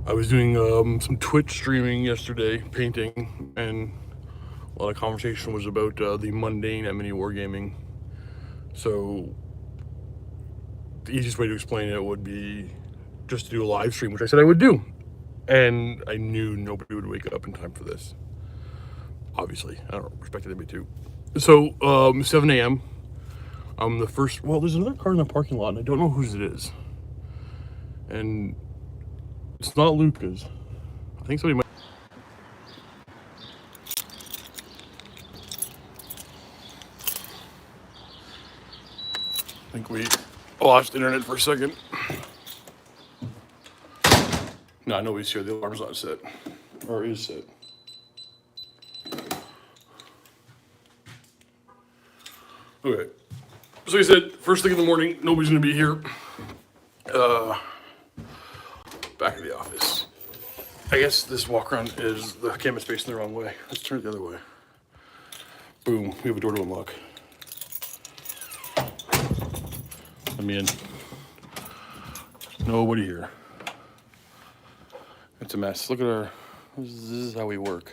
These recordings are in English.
I was doing some Twitch streaming yesterday, painting, and a lot of conversation was about the Mundane MWG Wargaming. So the easiest way to explain it would be just to do a live stream, which I said I would do. And I knew nobody would wake up in time for this. Obviously, I don't respect anybody too. So 7 a.m. I'm the first. Well, there's another car in the parking lot, and I don't know whose it is. And it's not Luca's. I think somebody might. I think we lost internet for a second. No, nobody's here. The alarm's not set. Or is set. Okay. So like I said, first thing in the morning, nobody's gonna be here. Back in the office. I guess this walk around is the camera's facing the wrong way. Let's turn it the other way. Boom, we have a door to unlock. Let me in. Nobody here. It's a mess. Look at our, this is how we work.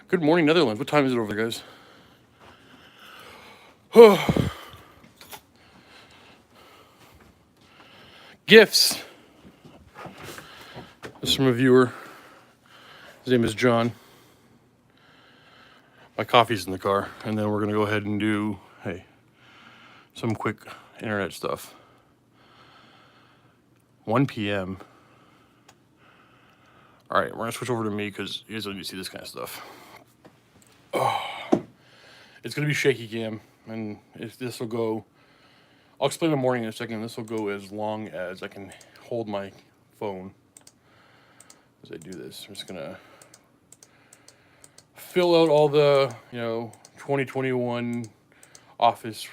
Good morning, Netherlands. What time is it over there, guys? Gifts. This is from a viewer. His name is John. My coffee's in the car, and then we're gonna go ahead and do, hey, some quick internet stuff. 1 p.m. All right, we're gonna switch over to me because you guys don't need to see this kind of stuff. Oh, it's gonna be shaky cam, and if this will go, I'll explain in the morning in a second. This will go as long as I can hold my phone as I do this. I'm just gonna fill out all the 2021 office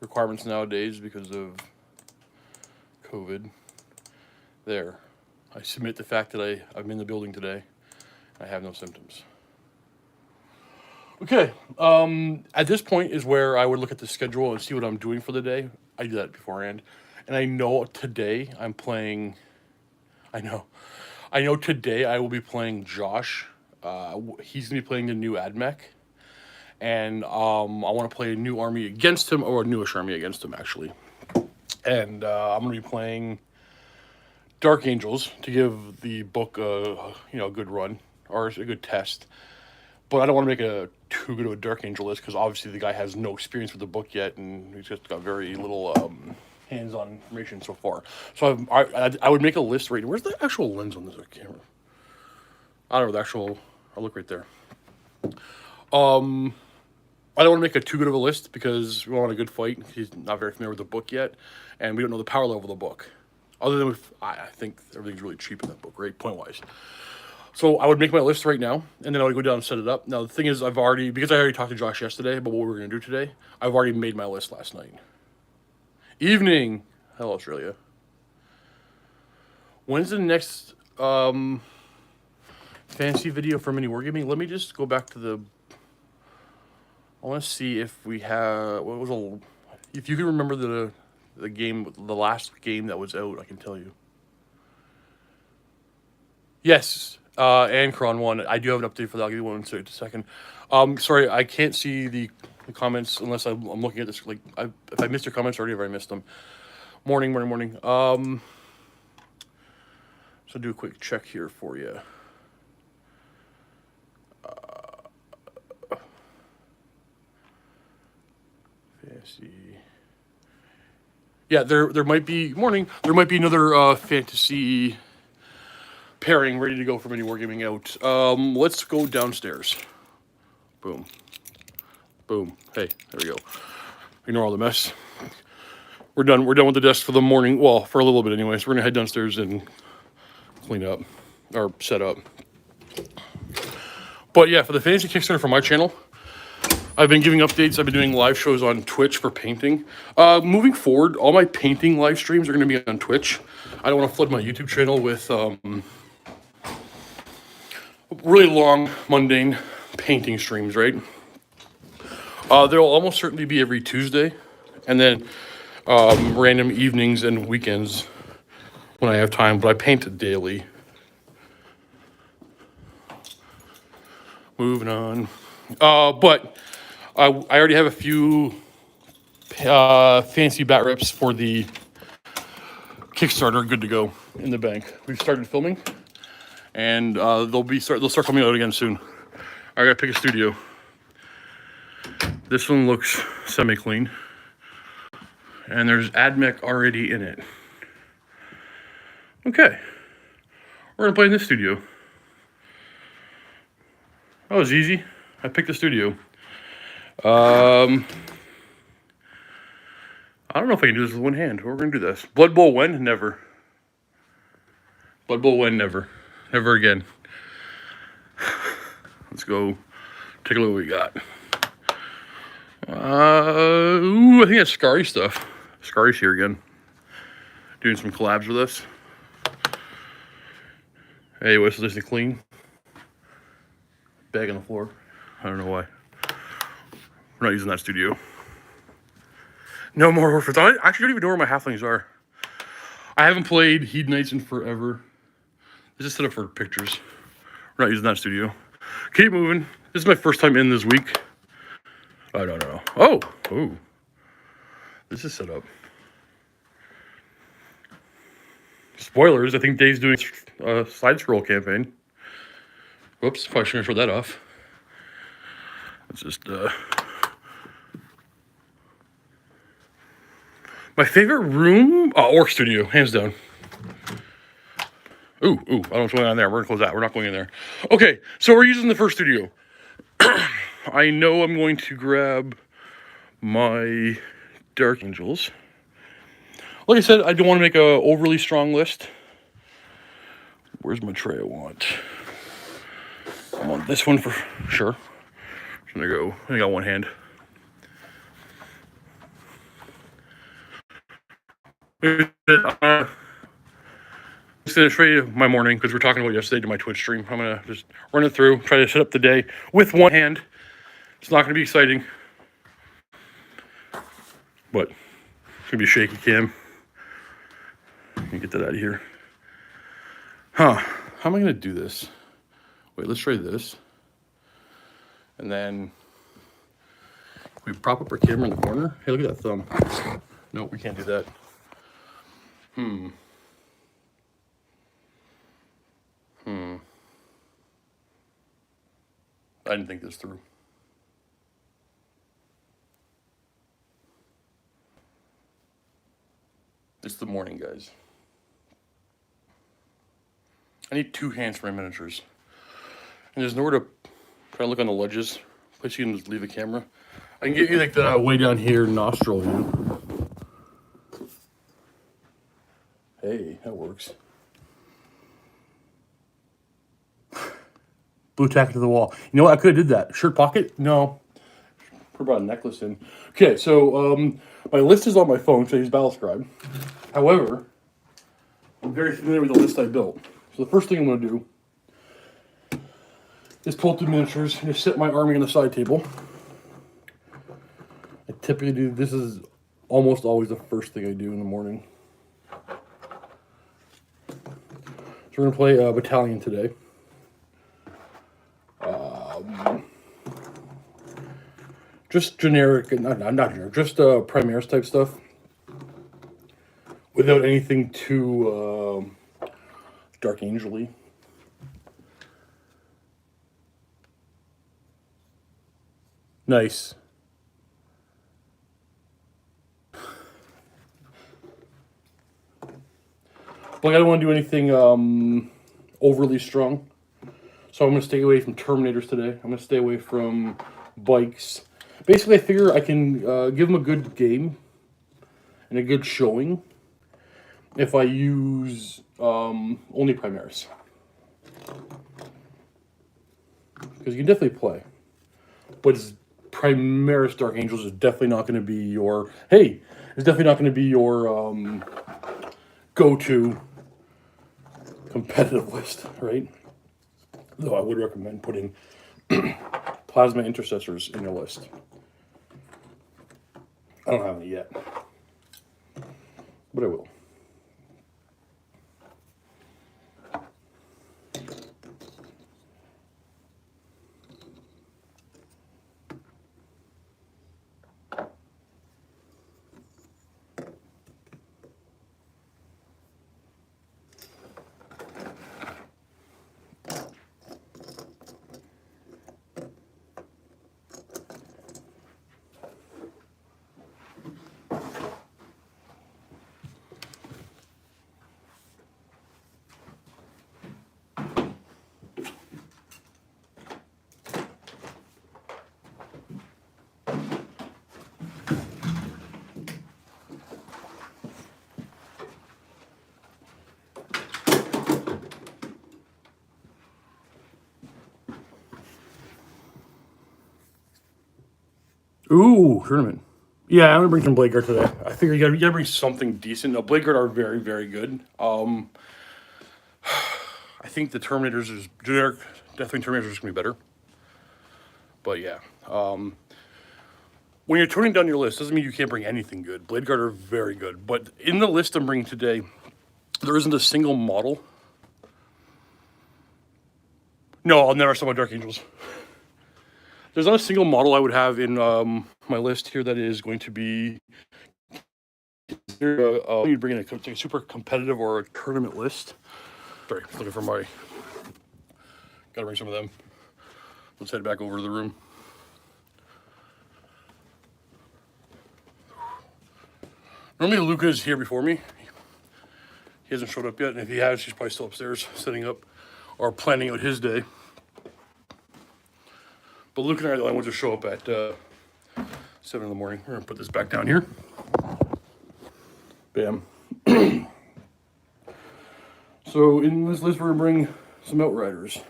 requirements nowadays because of COVID. There. I submit the fact that I'm in the building today. I have no symptoms. Okay. At this point is where I would look at the schedule and see what I'm doing for the day. I do that beforehand. And I know today I'm playing... I know today I will be playing Josh. He's going to be playing the new AdMech. And I want to play a new army against him, or a newish army against him, actually. And I'm going to be playing Dark Angels to give the book a good run, or a good test. But I don't want to make a too good of a Dark Angel list, because obviously the guy has no experience with the book yet, and he's just got very little hands-on information so far. So I would make a list right. Where's the actual lens on this camera? I don't know, the actual... I'll look right there. I don't want to make a too good of a list because we want a good fight. He's not very familiar with the book yet, and we don't know the power level of the book. Other than I think everything's really cheap in that book, right? Point-wise. So I would make my list right now, and then I would go down and set it up. Now, the thing is, because I already talked to Josh yesterday about what we were going to do today, I've already made my list last night. Evening. Hello, Australia. When's the next fantasy video for mini wargaming? Let me just go back to the... I want to see if we have... if you can remember the game, the last game that was out, I can tell you. Yes, Ancron won. I do have an update for that. I'll give you one in a second. Sorry, I can't see the comments unless I'm looking at this. If I missed your comments already, if I missed them. Morning. So do a quick check here for you. Fantasy. Yeah, there might be There might be another fantasy pairing ready to go for mini wargaming out. Let's go downstairs. Boom. Hey, there we go. Ignore all the mess. We're done with the desk for the morning. Well, for a little bit anyways. We're gonna head downstairs and clean up or set up. But yeah, for the fantasy Kickstarter for my channel, I've been giving updates. I've been doing live shows on Twitch for painting. Moving forward, all my painting live streams are going to be on Twitch. I don't want to flood my YouTube channel with really long, mundane painting streams, right? They'll almost certainly be every Tuesday, and then random evenings and weekends when I have time, but I paint daily. Moving on. But I already have a few fancy bat rips for the Kickstarter good to go in the bank. We've started filming, and they'll start coming out again soon. I gotta pick a studio. This one looks semi-clean, and there's AdMech already in it. Okay, we're gonna play in this studio. That was easy. I picked the studio. I don't know if I can do this with one hand. We're gonna do this. Blood Bowl when? Never. Blood Bowl when? Never. Never again. Let's go take a look what we got. I think that's Scary stuff. Scary's here again. Doing some collabs with us. Hey, what's this? Clean? Bag on the floor. I don't know why. We're not using that studio. No more Orphans. I actually don't even know where my halflings are. I haven't played Hedonites in forever. This is set up for pictures. We're not using that studio. Keep moving. This is my first time in this week. Oh, no. Oh. This is set up. Spoilers, I think Dave's doing a side scroll campaign. Whoops, probably shouldn't have showed that off. Let's just, my favorite room? Orc Studio, hands down. Ooh, I don't know what's going on there. We're gonna close that. We're not going in there. Okay, so we're using the first studio. I know I'm going to grab my Dark Angels. Like I said, I don't want to make a overly strong list. Where's my tray I want? I want this one for sure. I'm gonna go. I got one hand. I'm just gonna show you my morning because we're talking about yesterday to my Twitch stream. I'm gonna just run it through, try to set up the day with one hand. It's not gonna be exciting, but it's gonna be a shaky cam. Let me get that out of here. How am I gonna do this? Wait, let's try this. And then we prop up our camera in the corner. Hey, look at that thumb. No, we can't do that. I didn't think this through. It's the morning, guys. I need two hands for my miniatures. And there's nowhere to try to look on the ledges. Place you can just leave the camera. I can give you like the way down here nostril view. Hey, that works. Blue tack to the wall. You know what? I could have did that. Shirt pocket? No. Put about a necklace in. Okay, so my list is on my phone, so I use Battlescribe. However, I'm very familiar with the list I built. So the first thing I'm going to do is pull two miniatures and just set my army on the side table. I typically do, this is almost always the first thing I do in the morning. So we're going to play a battalion today. Just generic, not generic, just Primaris type stuff. Without anything too Dark Angel-y. Nice. But I don't want to do anything overly strong. So I'm going to stay away from Terminators today. I'm going to stay away from bikes. Basically, I figure I can give them a good game and a good showing if I use only Primaris. Because you can definitely play. But Primaris Dark Angels is definitely not going to be your... Hey! It's definitely not going to be your go-to competitive list, right? Though I would recommend putting Plasma Intercessors in your list. I don't have any yet, but I will. Ooh, tournament. Yeah, I'm gonna bring some Blade Guard today. I figure you gotta bring something decent. Now, Blade Guard are very, very good. I think the Terminators is generic. Deathwing Terminators are just gonna be better. But yeah, when you're toning down your list, doesn't mean you can't bring anything good. Blade Guard are very good, but in the list I'm bringing today, there isn't a single model. No, I'll never summon Dark Angels. There's not a single model I would have in my list here that is going to be you'd bring in a super competitive or a tournament list. Sorry, looking for my. Gotta bring some of them. Let's head back over to the room. Normally Luca is here before me. He hasn't showed up yet, and if he has, he's probably still upstairs setting up or planning out his day. But Luke and I are the only ones to show up at 7 in the morning. We're gonna put this back down here. Bam. So in this list, we're gonna bring some Outriders.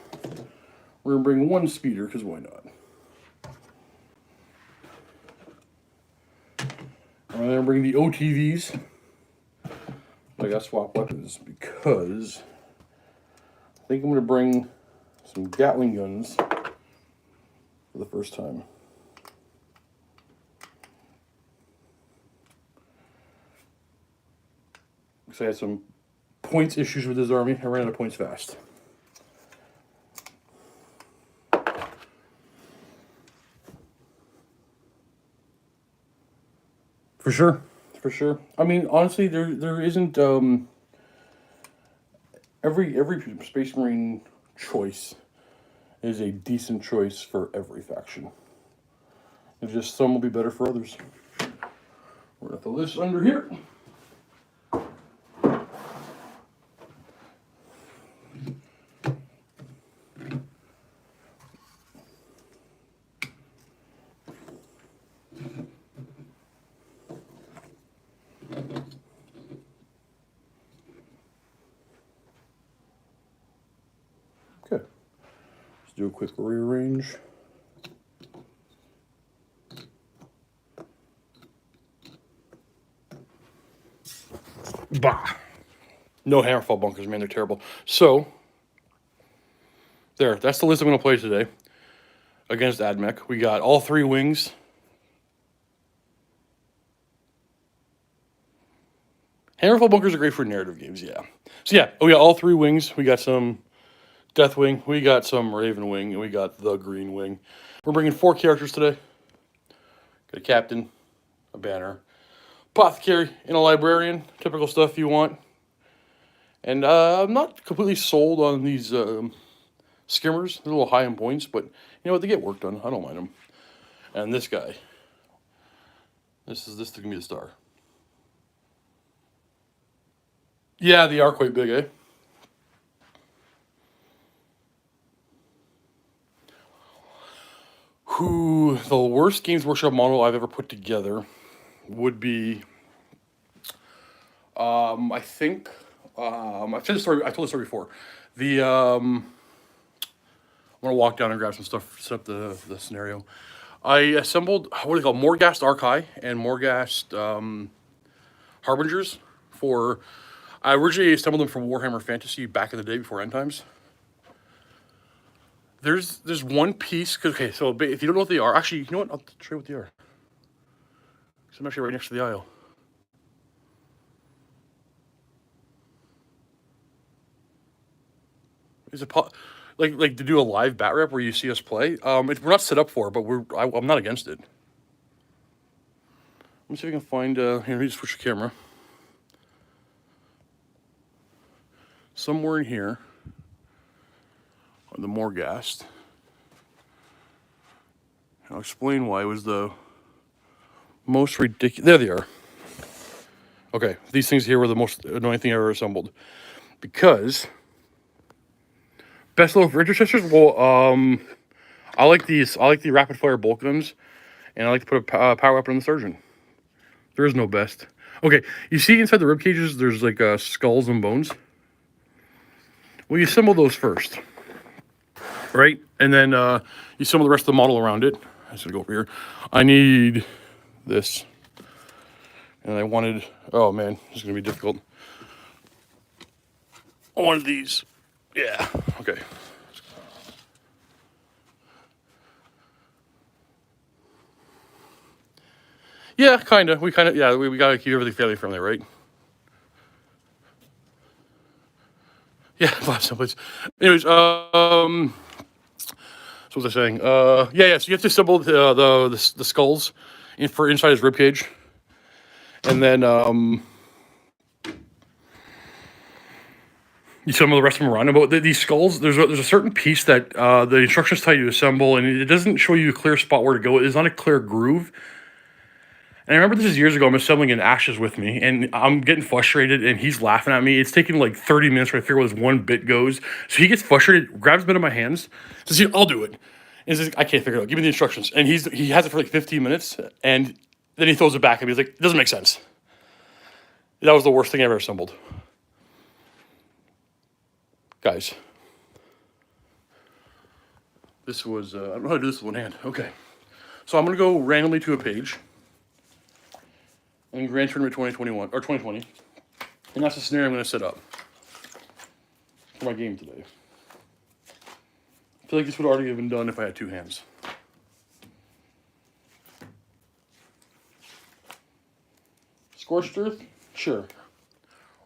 We're gonna bring one Speeder, because why not? I'm gonna bring the OTVs. I gotta swap weapons because I think I'm gonna bring some Gatling guns for the first time. Because I had some points issues with his army. I ran out of points fast. For sure. For sure. I mean, honestly, there isn't every Space Marine choice is a decent choice for every faction. It's just some will be better for others. We're gonna throw this under here. Okay. Let's do a quick rearrange. Bah! No Hammerfall bunkers, man, they're terrible. So, there, that's the list I'm going to play today against AdMech. We got all 3 wings. Hammerfall bunkers are great for narrative games, yeah. So yeah, we got all 3 wings. We got some Deathwing, we got some Raven Wing, and we got the Green Wing. We're bringing 4 characters today. Got a Captain, a Banner, Apothecary, and a Librarian. Typical stuff you want. And I'm not completely sold on these skimmers. They're a little high in points, but you know what? They get work done. I don't mind them. And this guy. This is going to be the star. Yeah, they are quite big, eh? The worst Games Workshop model I've ever put together would be, I think, I've told the story before. I'm gonna walk down and grab some stuff, set up the scenario. I assembled, what do they call, Morghast Archai and Morghast Harbingers for, I originally assembled them for Warhammer Fantasy back in the day before End Times. There's one piece, okay, so if you don't know what they are, actually, you know what, I'll show you what they are. So I'm actually right next to the aisle. Is it like to do a live bat rep where you see us play? We're not set up for it, but I'm not against it. Let me see if I can find, here, let me just switch the camera. Somewhere in here, on the Morghast. I'll explain why it was the most ridiculous. There they are. Okay, these things here were the most annoying thing I ever assembled. Because best level for intercessors, well, I like these. I like the rapid fire bolt guns, and I like to put a power weapon on the surgeon. There is no best. Okay, you see inside the rib cages, there's like skulls and bones. Well, you assemble those first, right? And then you assemble the rest of the model around it. just gonna go over here. I need this. And I wanted, oh man, this is gonna be difficult. I wanted these. Yeah, okay. Yeah, kinda. We gotta keep everything family friendly, right? Yeah, someplace. Anyways, so what was I saying? Yeah. So you have to assemble the skulls for inside his rib cage, and then you assemble the rest of them around. But these skulls, there's a certain piece that the instructions tell you to assemble, and it doesn't show you a clear spot where to go. It's not a clear groove. And I remember this is years ago. I'm assembling in Ashes with me, and I'm getting frustrated, and he's laughing at me. It's taking like 30 minutes for me to figure out where this one bit goes. So he gets frustrated, grabs a bit of my hands, says, "I'll do it." And says, "I can't figure it out. Give me the instructions." And he has it for like 15 minutes, and then he throws it back at me. He's like, "It doesn't make sense." That was the worst thing I ever assembled. Guys, this was, I don't know how to do this with one hand. Okay. So I'm going to go randomly to a page in Grand Tournament 2021, or 2020. And that's the scenario I'm going to set up for my game today. I feel like this would already have been done if I had two hands. Scorched Earth? Sure.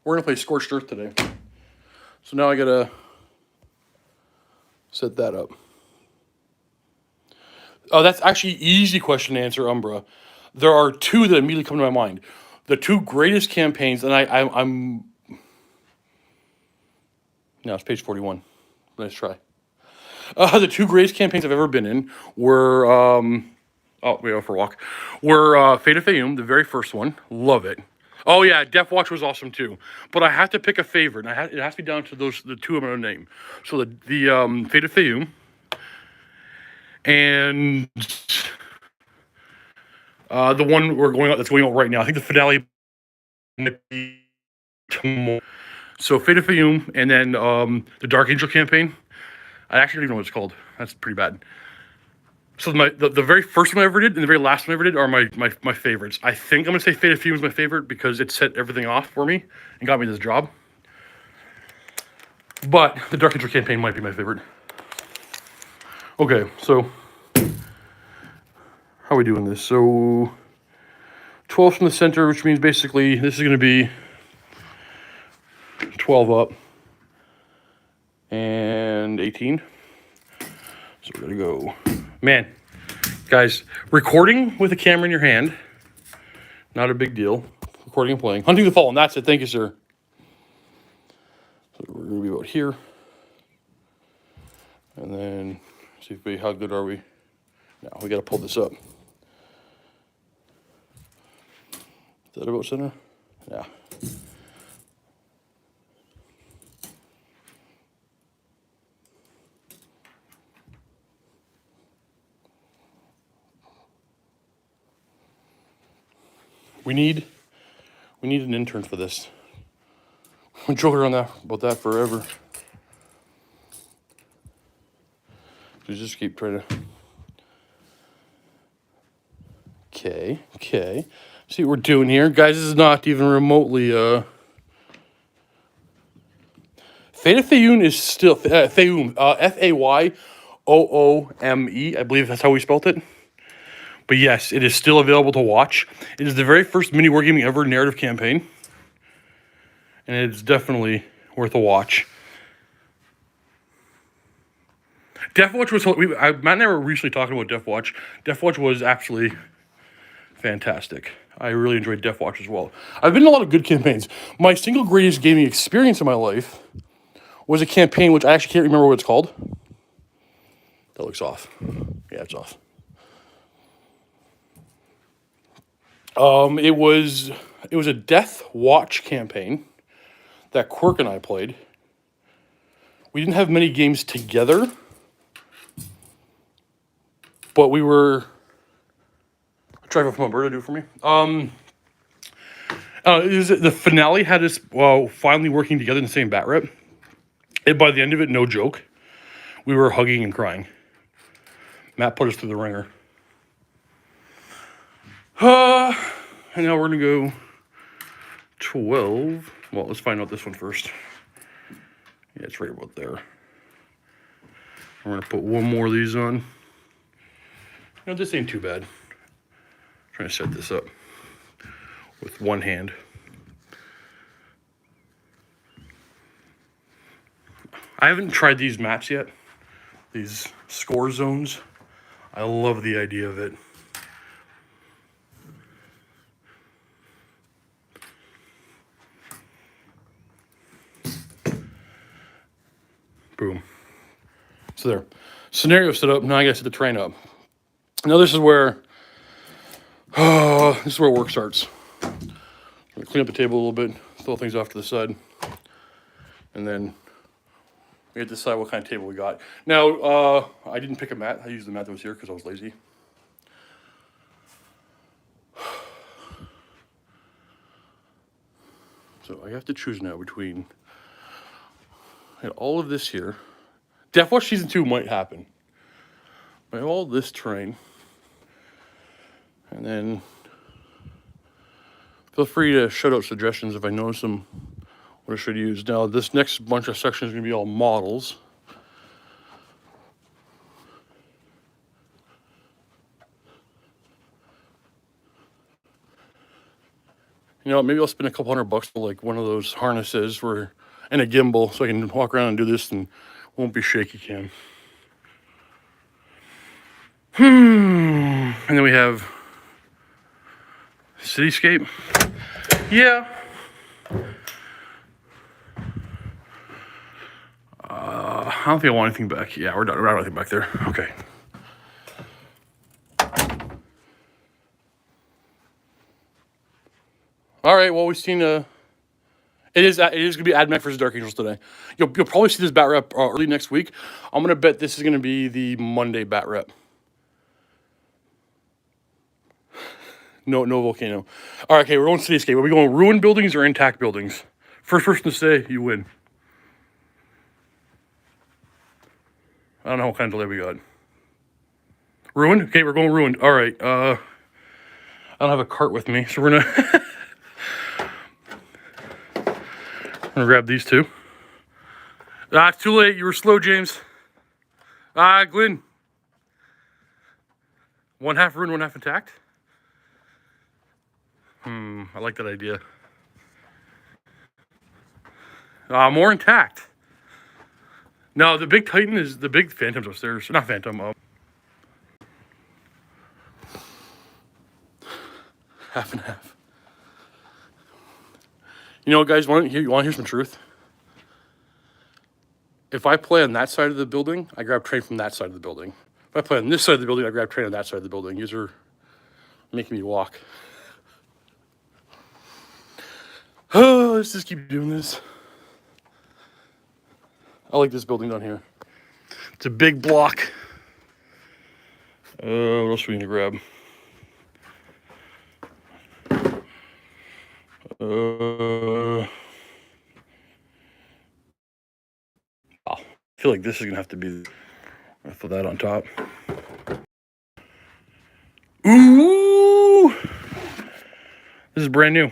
We're going to play Scorched Earth today. So now I got to set that up. Oh, that's actually easy question to answer, Umbra. There are two that immediately come to my mind. The two greatest campaigns, and I'm... No, it's page 41. Nice try. The two greatest campaigns I've ever been in were... oh, we go for a walk. Were Fate of Fayoum, the very first one. Love it. Oh, yeah, Death Watch was awesome, too. But I have to pick a favorite, and it has to be down to the two I'm going to name. So the Fate of Fayoum and the one that's going on right now. I think the finale might be tomorrow. So Fate of Fayoum, and then the Dark Angel campaign. I actually don't even know what it's called. That's pretty bad. So the very first one I ever did and the very last one I ever did are my favorites. I think I'm going to say Fate of Fayoum is my favorite because it set everything off for me and got me this job. But the Dark Angel campaign might be my favorite. Okay, so how are we doing this? So 12 from the center, which means basically this is going to be 12 up and 18. So we're going to go. Man, guys, recording with a camera in your hand, not a big deal. Recording and playing. Hunting the Fallen, that's it. Thank you, sir. So we're going to be about here. And then, how good are we? Now, we got to pull this up. Is that about center? Yeah. We need an intern for this. We joke around about that forever. We just keep trying to. Okay. See what we're doing here, guys. This is not even remotely. Fate of Fayoum is still Fayoum. Fayoome. I believe that's how we spelled it. But yes, it is still available to watch. It is the very first mini wargaming ever narrative campaign. And it's definitely worth a watch. Death Watch was... Matt and I were recently talking about Death Watch. Death Watch was actually fantastic. I really enjoyed Death Watch as well. I've been in a lot of good campaigns. My single greatest gaming experience in my life was a campaign which I actually can't remember what it's called. That looks off. Yeah, it's off. It was a Death Watch campaign that Quirk and I played. We didn't have many games together, but we were. Drive up from Alberta, do it for me. The finale had us finally working together in the same bat rep. And by the end of it, no joke, we were hugging and crying. Matt put us through the ringer. And now we're gonna go 12. Well, let's find out this one first. Yeah, it's right about there. I'm gonna put one more of these on. No, this ain't too bad. Trying to set this up with one hand. I haven't tried these maps yet. These score zones. I love the idea of it. Boom. So there. Scenario set up. Now I gotta set the train up. Now this is where work starts. I'm gonna clean up the table a little bit, throw things off to the side, and then we have to decide what kind of table we got. Now, I didn't pick a mat. I used the mat that was here because I was lazy. So I have to choose now between all of this here. Death Watch Season 2 might happen. I have all this terrain. And then feel free to shout out suggestions if I notice them, what I should use. Now, this next bunch of sections is going to be all models. You know, maybe I'll spend a couple $100 for like one of those harnesses and a gimbal so I can walk around and do this and won't be shaky cam. And then we have Cityscape. Yeah. I don't think I want anything back. Yeah, we're done. We're not anything back there. Okay. All right. Well, we've seen it is gonna be AdMech versus Dark Angels today. You'll probably see this bat rep early next week. I'm gonna bet this is gonna be the Monday bat rep. No volcano. All right, okay, we're going Cityscape. Are we going ruined buildings or intact buildings? First person to say, you win. I don't know what kind of delay we got. Ruined? Okay, we're going ruined. All right. I don't have a cart with me, so we're gonna grab these two. It's too late. You were slow, James. Glenn. One half ruined, one half intact. I like that idea. More intact. No, the big Titan is the big Phantom's upstairs. Not Phantom. Half and half. You know what, guys? You want to hear some truth? If I play on that side of the building, I grab train from that side of the building. If I play on this side of the building, I grab train on that side of the building. These are making me walk. Oh, let's just keep doing this. I like this building down here. It's a big block. What else are we gonna grab? I feel like this is gonna have to be. I'll put that on top. Ooh! This is brand new.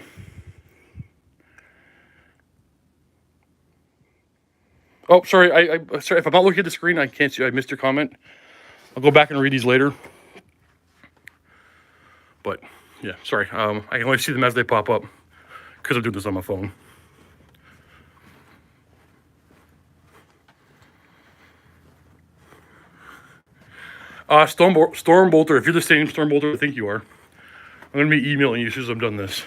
Oh, sorry. Sorry if I'm not looking at the screen. I can't see. I missed your comment. I'll go back and read these later. But yeah, sorry. I can only see them as they pop up because I'm doing this on my phone. Storm Bolter. If you're the same Storm Bolter I think you are, I'm gonna be emailing you as soon as I'm done this.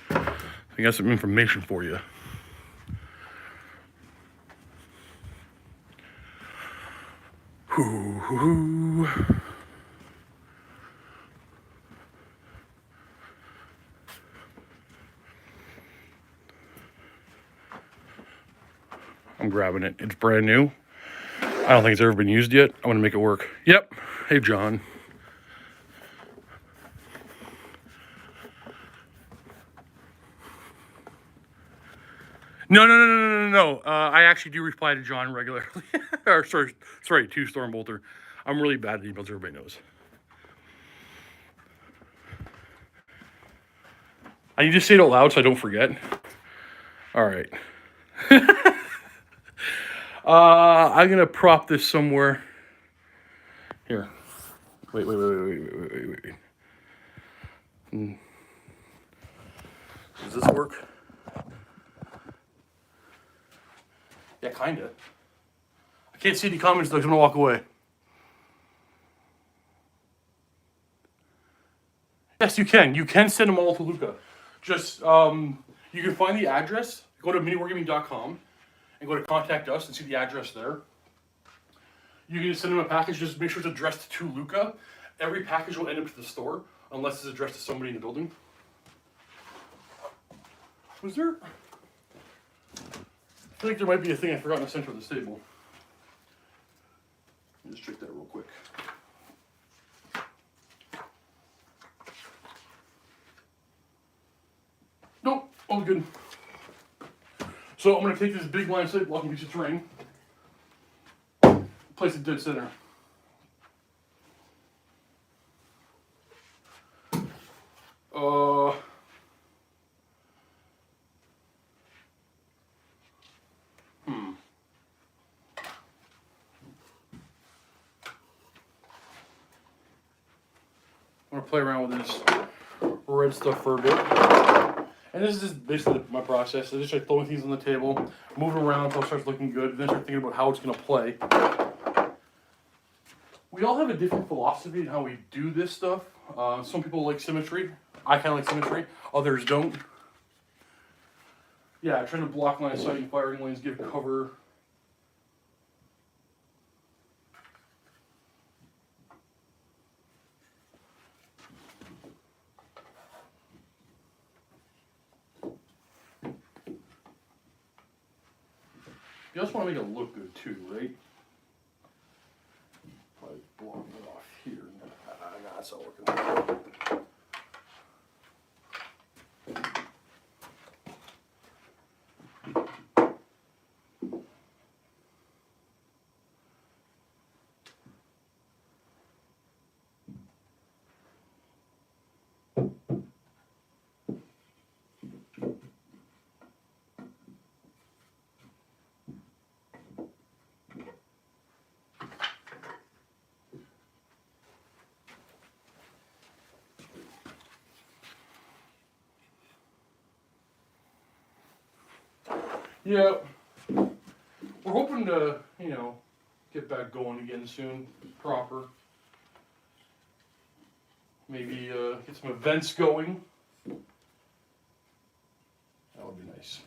I got some information for you. Hoo. I'm grabbing it. It's brand new. I don't think it's ever been used yet. I'm gonna make it work. Yep. Hey, John. No. I actually do reply to John regularly. Or sorry, to Storm Bolter. I'm really bad at emails, everybody knows. I need to say it out loud so I don't forget. All right. I'm gonna prop this somewhere. Here. Wait. Does this work? Yeah, kinda. I can't see any comments though, 'cause I'm gonna walk away. Yes, you can. You can send them all to Luca. Just you can find the address. Go to miniwargaming.com and go to contact us and see the address there. You can send him a package. Just make sure it's addressed to Luca. Every package will end up to the store unless it's addressed to somebody in the building. Was there? I feel like there might be a thing I forgot in the center of this table. Let me just check that real quick. Nope, all good. So I'm going to take this big line slate blocking piece of terrain, place it dead center. I'm going to play around with this red stuff for a bit. And this is just basically my process. I just start throwing things on the table, moving around until it starts looking good, then start thinking about how it's going to play. We all have a different philosophy in how we do this stuff. Some people like symmetry. I kind of like symmetry. Others don't. Yeah, trying to block line of sight and firing lanes, give cover. You also want to make it look good too, right? Probably block it off here. Nah, that's not working. Yeah, we're hoping to, get back going again soon, proper. Maybe get some events going. That would be nice.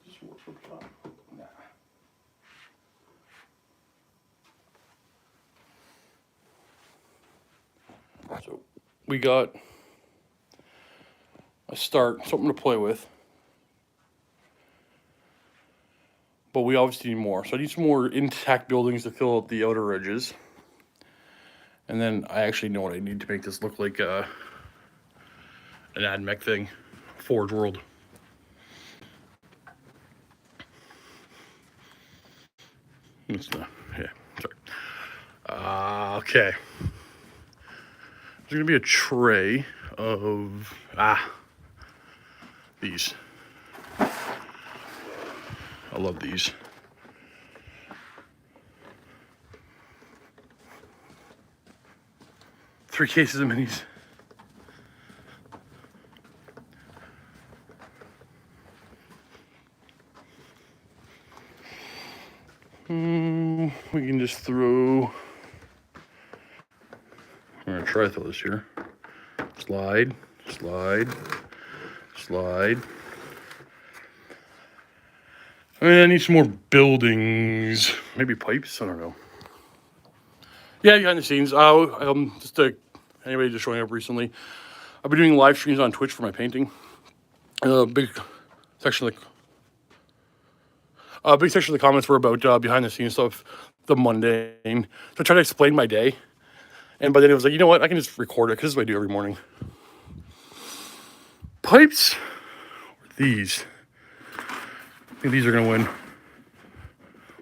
Just work for fun. Nah. So we got a start, something to play with. But we obviously need more. So I need some more intact buildings to fill out the outer edges. And then I actually know what I need to make this look like an AdMech thing. Forge World. It's not, yeah, sorry. Okay. There's going to be a tray of, these. I love these. Three cases of minis. We can just throw. I'm gonna try to throw this here. Slide, slide, slide. I need some more buildings. Maybe pipes? I don't know. Yeah, behind the scenes. Anybody just showing up recently. I've been doing live streams on Twitch for my painting. Big section of the comments were about behind the scenes stuff, the mundane. So I tried to explain my day. And by then it was like, you know what? I can just record it because this is what I do every morning. Pipes? Or these? I think these are going to win.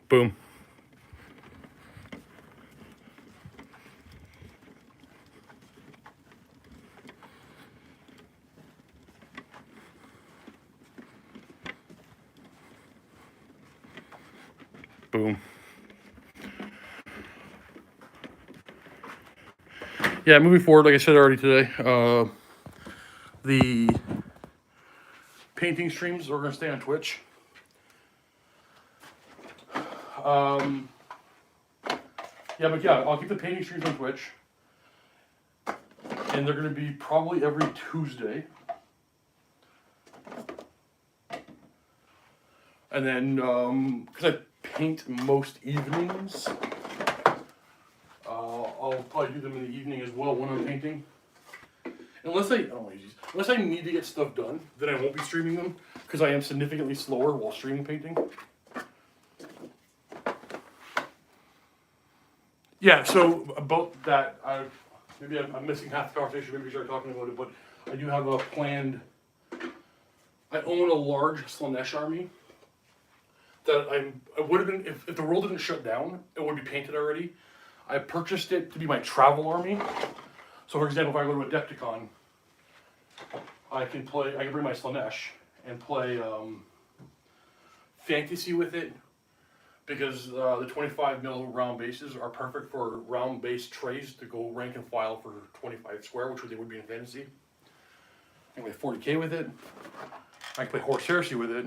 Boom. Boom. Yeah, moving forward, like I said already today, the painting streams are going to stay on Twitch. I'll keep the painting streams on Twitch. And they're going to be probably every Tuesday. And then, because I paint most evenings, I'll probably do them in the evening as well when I'm painting. Unless I need to get stuff done, then I won't be streaming them because I am significantly slower while streaming painting. Yeah, so about that, maybe I'm missing half the conversation. Maybe we start talking about it, but I do have a planned. I own a large Slanesh army that I would have been if the world didn't shut down. It would be painted already. I purchased it to be my travel army. So, for example, if I go to a Adepticon, I can bring my Slanesh and play fantasy with it, because the 25 mil round bases are perfect for round base trays to go rank and file for 25 square, which they would be in fantasy. I can play 40k with it. I can play Horse Heresy with it.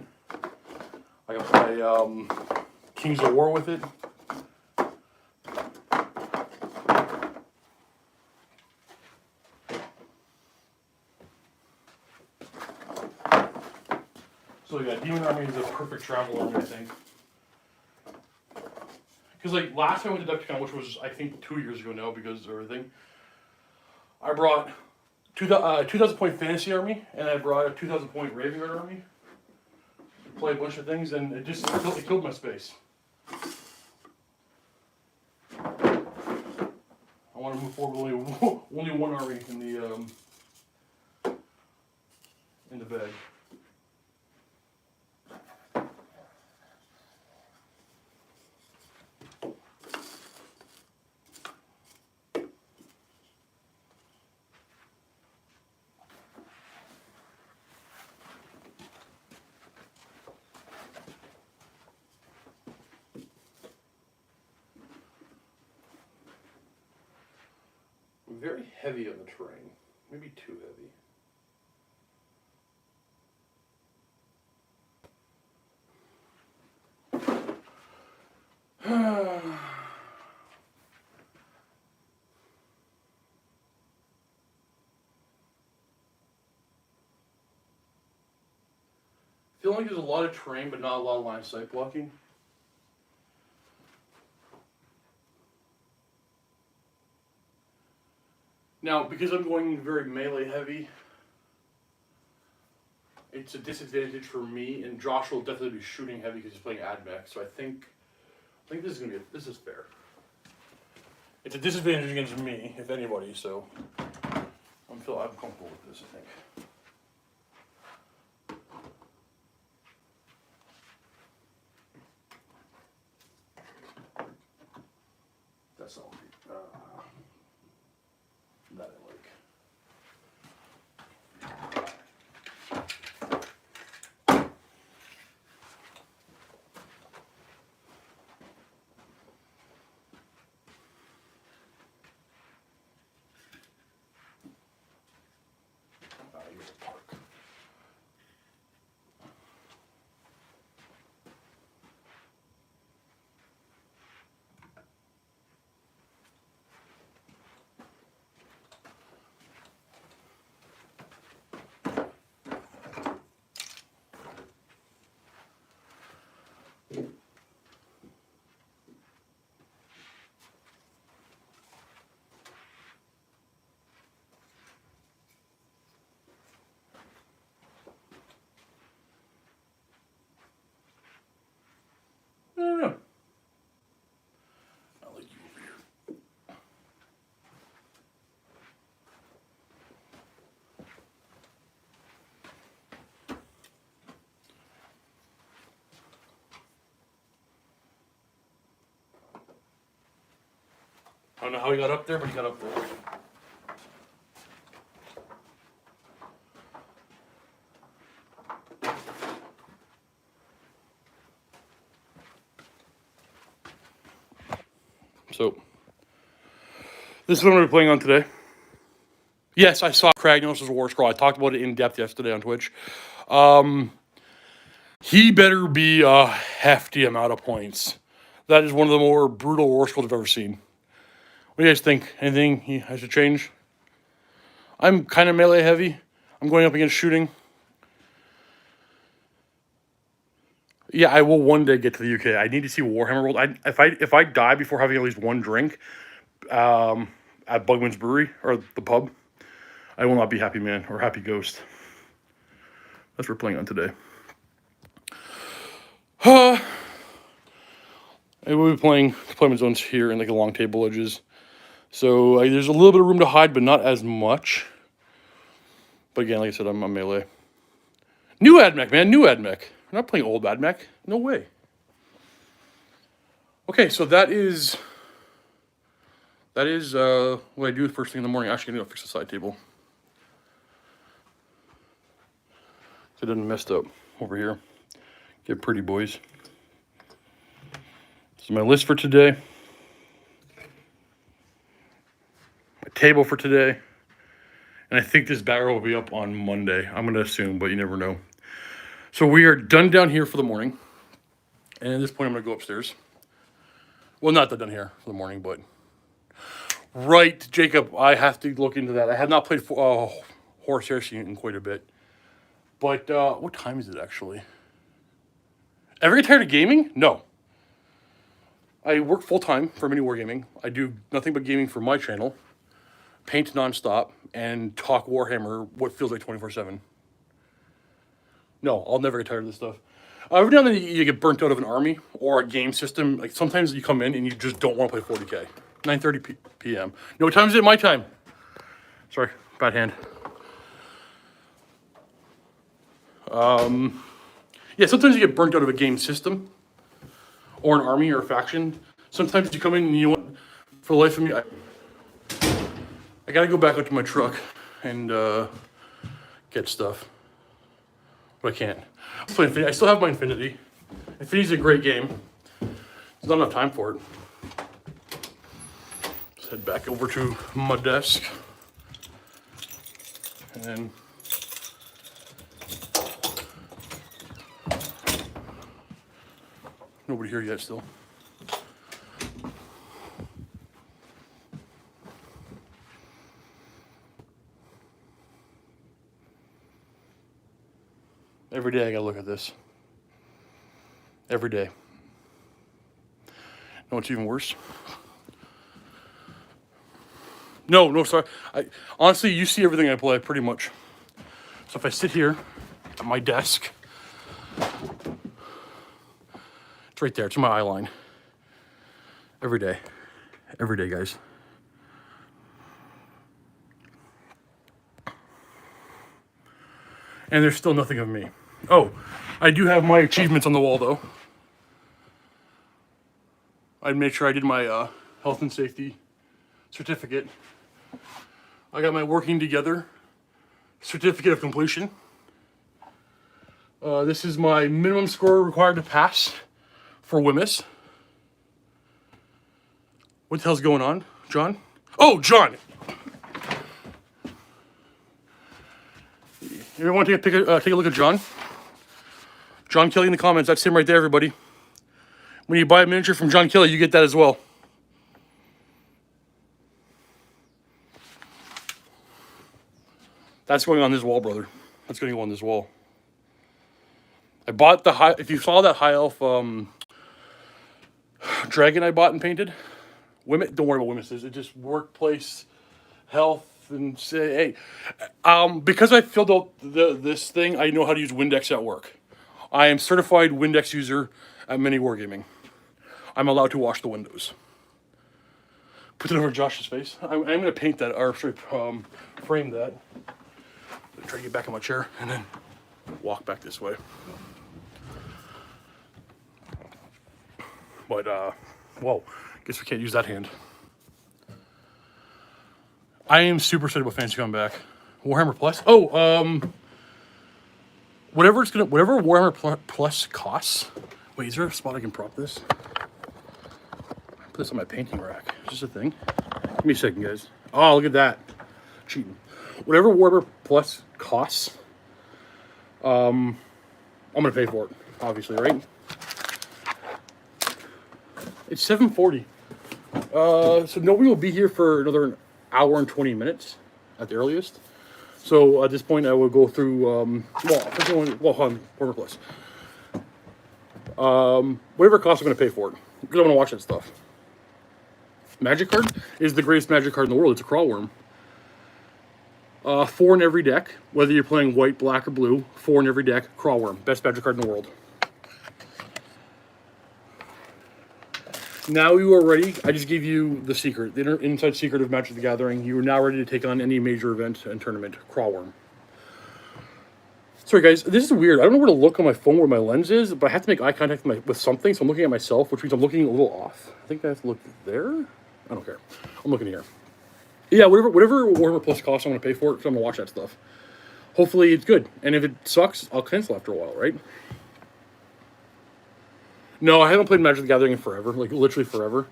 I can play Kings of War with it. So yeah, Demon Army is a perfect travel army, I think. Because like last time I went to Adepticon, which was I think 2 years ago now because of everything, I brought 2,000 point fantasy army and I brought a 2,000 point Raven Guard army to play a bunch of things, and it killed my space. I want to move forward with only one army in the bag. Very heavy on the terrain, maybe too heavy. Feel like there's a lot of terrain, but not a lot of line of sight blocking. Now, because I'm going very melee heavy, it's a disadvantage for me, and Josh will definitely be shooting heavy because he's playing AdMech. So I think this is fair. It's a disadvantage against me, if anybody. So I'm comfortable with this, I think. That's all. That I like. Here's a park. don't know how he got up there, but he got up there. So, this is what I'm going to be playing on today. Yes, I saw Kragnos' War Scroll. I talked about it in depth yesterday on Twitch. He better be a hefty amount of points. That is one of the more brutal War Scrolls I've ever seen. What do you guys think? Anything I should change? I'm kind of melee heavy. I'm going up against shooting. Yeah, I will one day get to the UK. I need to see Warhammer World. If I die before having at least one drink at Bugman's Brewery or the pub, I will not be happy man or happy ghost. That's what we're playing on today. I will be playing deployment zones here in like the long table edges. So there's a little bit of room to hide, but not as much. But again, like I said, I'm a melee. New AdMech, man. New AdMech. We're not playing old AdMech. No way. Okay, so that is what I do first thing in the morning. Actually, I'm going to fix the side table. It doesn't messed up over here. Get pretty, boys. This is my list for today. My table for today. And I think this barrel will be up on Monday. I'm going to assume, but you never know. So we are done down here for the morning. And at this point, I'm going to go upstairs. Well, not done here for the morning, but... Right, Jacob, I have to look into that. I have not played Horse Heresy in quite a bit. But what time is it, actually? Ever get tired of gaming? No. I work full-time for Mini Wargaming. I do nothing but gaming for my channel. Paint nonstop. And talk Warhammer what feels like 24/7. No, I'll never get tired of this stuff. Every now and then you get burnt out of an army or a game system. Like sometimes you come in and you just don't want to play 40k. 9:30 p.m. No, what time is it? My time. Sorry, bad hand. Yeah, sometimes you get burnt out of a game system or an army or a faction. Sometimes you come in and you want, for the life of me, I gotta go back out to my truck and get stuff. But I can't. I still have my Infinity. Infinity's a great game. There's not enough time for it. Let's head back over to my desk. And then nobody here yet still. Every day I gotta look at this. Every day. Know what's even worse? No, sorry. Honestly, you see everything I play, pretty much. So if I sit here at my desk, it's right there. It's in my eye line. Every day. Every day, guys. And there's still nothing of me. Oh, I do have my achievements on the wall, though. I made sure I did my health and safety certificate. I got my working together certificate of completion. This is my minimum score required to pass for WMIS. What the hell's going on, John? Oh, John! You want to take a look at John? John Kelly in the comments. That's him right there, everybody. When you buy a miniature from John Kelly, you get that as well. That's going on this wall, brother. That's going to go on this wall. I bought the high... If you saw that high elf dragon I bought and painted, women, don't worry about women's. It's just workplace health and say, hey, because I filled out this thing, I know how to use Windex at work. I am certified Windex user at Mini Wargaming. I'm allowed to wash the windows. Put it over Josh's face. I'm going to paint that, or sorry, frame that. Try to get back in my chair and then walk back this way. But, whoa, guess we can't use that hand. I am super excited about Fantasy coming back. Warhammer Plus. Oh, whatever Warhammer Plus costs. Wait, is there a spot I can prop this? Put this on my painting rack. Is this a thing? Give me a second, guys. Oh, look at that. Cheating. Whatever Warhammer Plus costs, I'm gonna pay for it. Obviously, right? It's $7.40. So nobody will be here for another hour and 20 minutes at the earliest. So at this point, I will go through. Hold on, Warhammer Plus. Whatever it costs, I'm gonna pay for it because I want to watch that stuff. Magic card is the greatest magic card in the world. It's a crawl worm. 4 in every deck, whether you're playing white, black, or blue. 4 in every deck, crawl worm, best magic card in the world. Now you are ready. I just gave you the secret, the inside secret of Magic the Gathering. You are now ready to take on any major event and tournament. Crawl worm. Sorry guys, this is weird. I don't know where to look on my phone where my lens is, but I have to make eye contact with something, so I'm looking at myself, which means I'm looking a little off. I think I have to look there. I don't care. I'm looking here. Yeah, whatever Warhammer Plus costs, I'm going to pay for it because I'm going to watch that stuff. Hopefully it's good. And if it sucks, I'll cancel after a while, right? No, I haven't played Magic the Gathering in forever. Like, literally forever.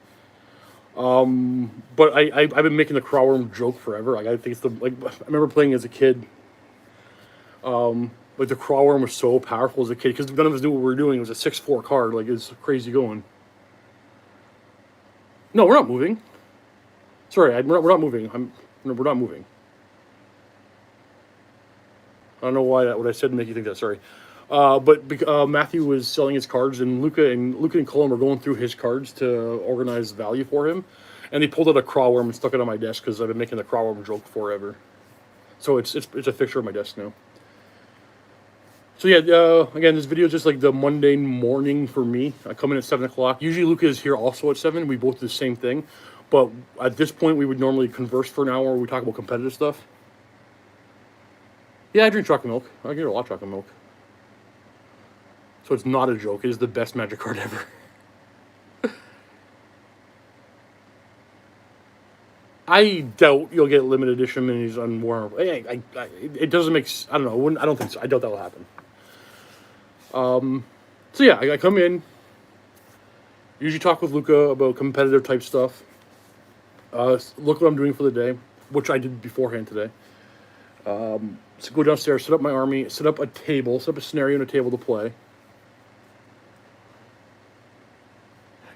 But I've been making the crawl worm joke forever. Like, I think it's the... Like, I remember playing as a kid. Like, the crawl worm was so powerful as a kid because none of us knew what we were doing. It was a 6/4 card. Like, it's crazy going. No, we're not moving. Sorry, we're not moving. We're not moving. I don't know why what I said to make you think that. Sorry, but Matthew was selling his cards, and Luca and Colin were going through his cards to organize value for him, and they pulled out a crawl worm and stuck it on my desk because I've been making the crawl worm joke forever. So it's a fixture of my desk now. So yeah, again, this video is just like the mundane morning for me. I come in at 7 o'clock. Usually Luca is here also at 7. We both do the same thing. But at this point, we would normally converse for an hour where we talk about competitive stuff. Yeah, I drink chocolate milk. I get a lot of chocolate milk. So it's not a joke. It is the best Magic card ever. I doubt you'll get limited edition minis on Warhammer. It doesn't make... I don't know. I don't think so. I doubt that will happen. So yeah, I come in. Usually talk with Luca about competitive type stuff. Look what I'm doing for the day, which I did beforehand today. So go downstairs, set up my army, set up a table, set up a scenario and a table to play.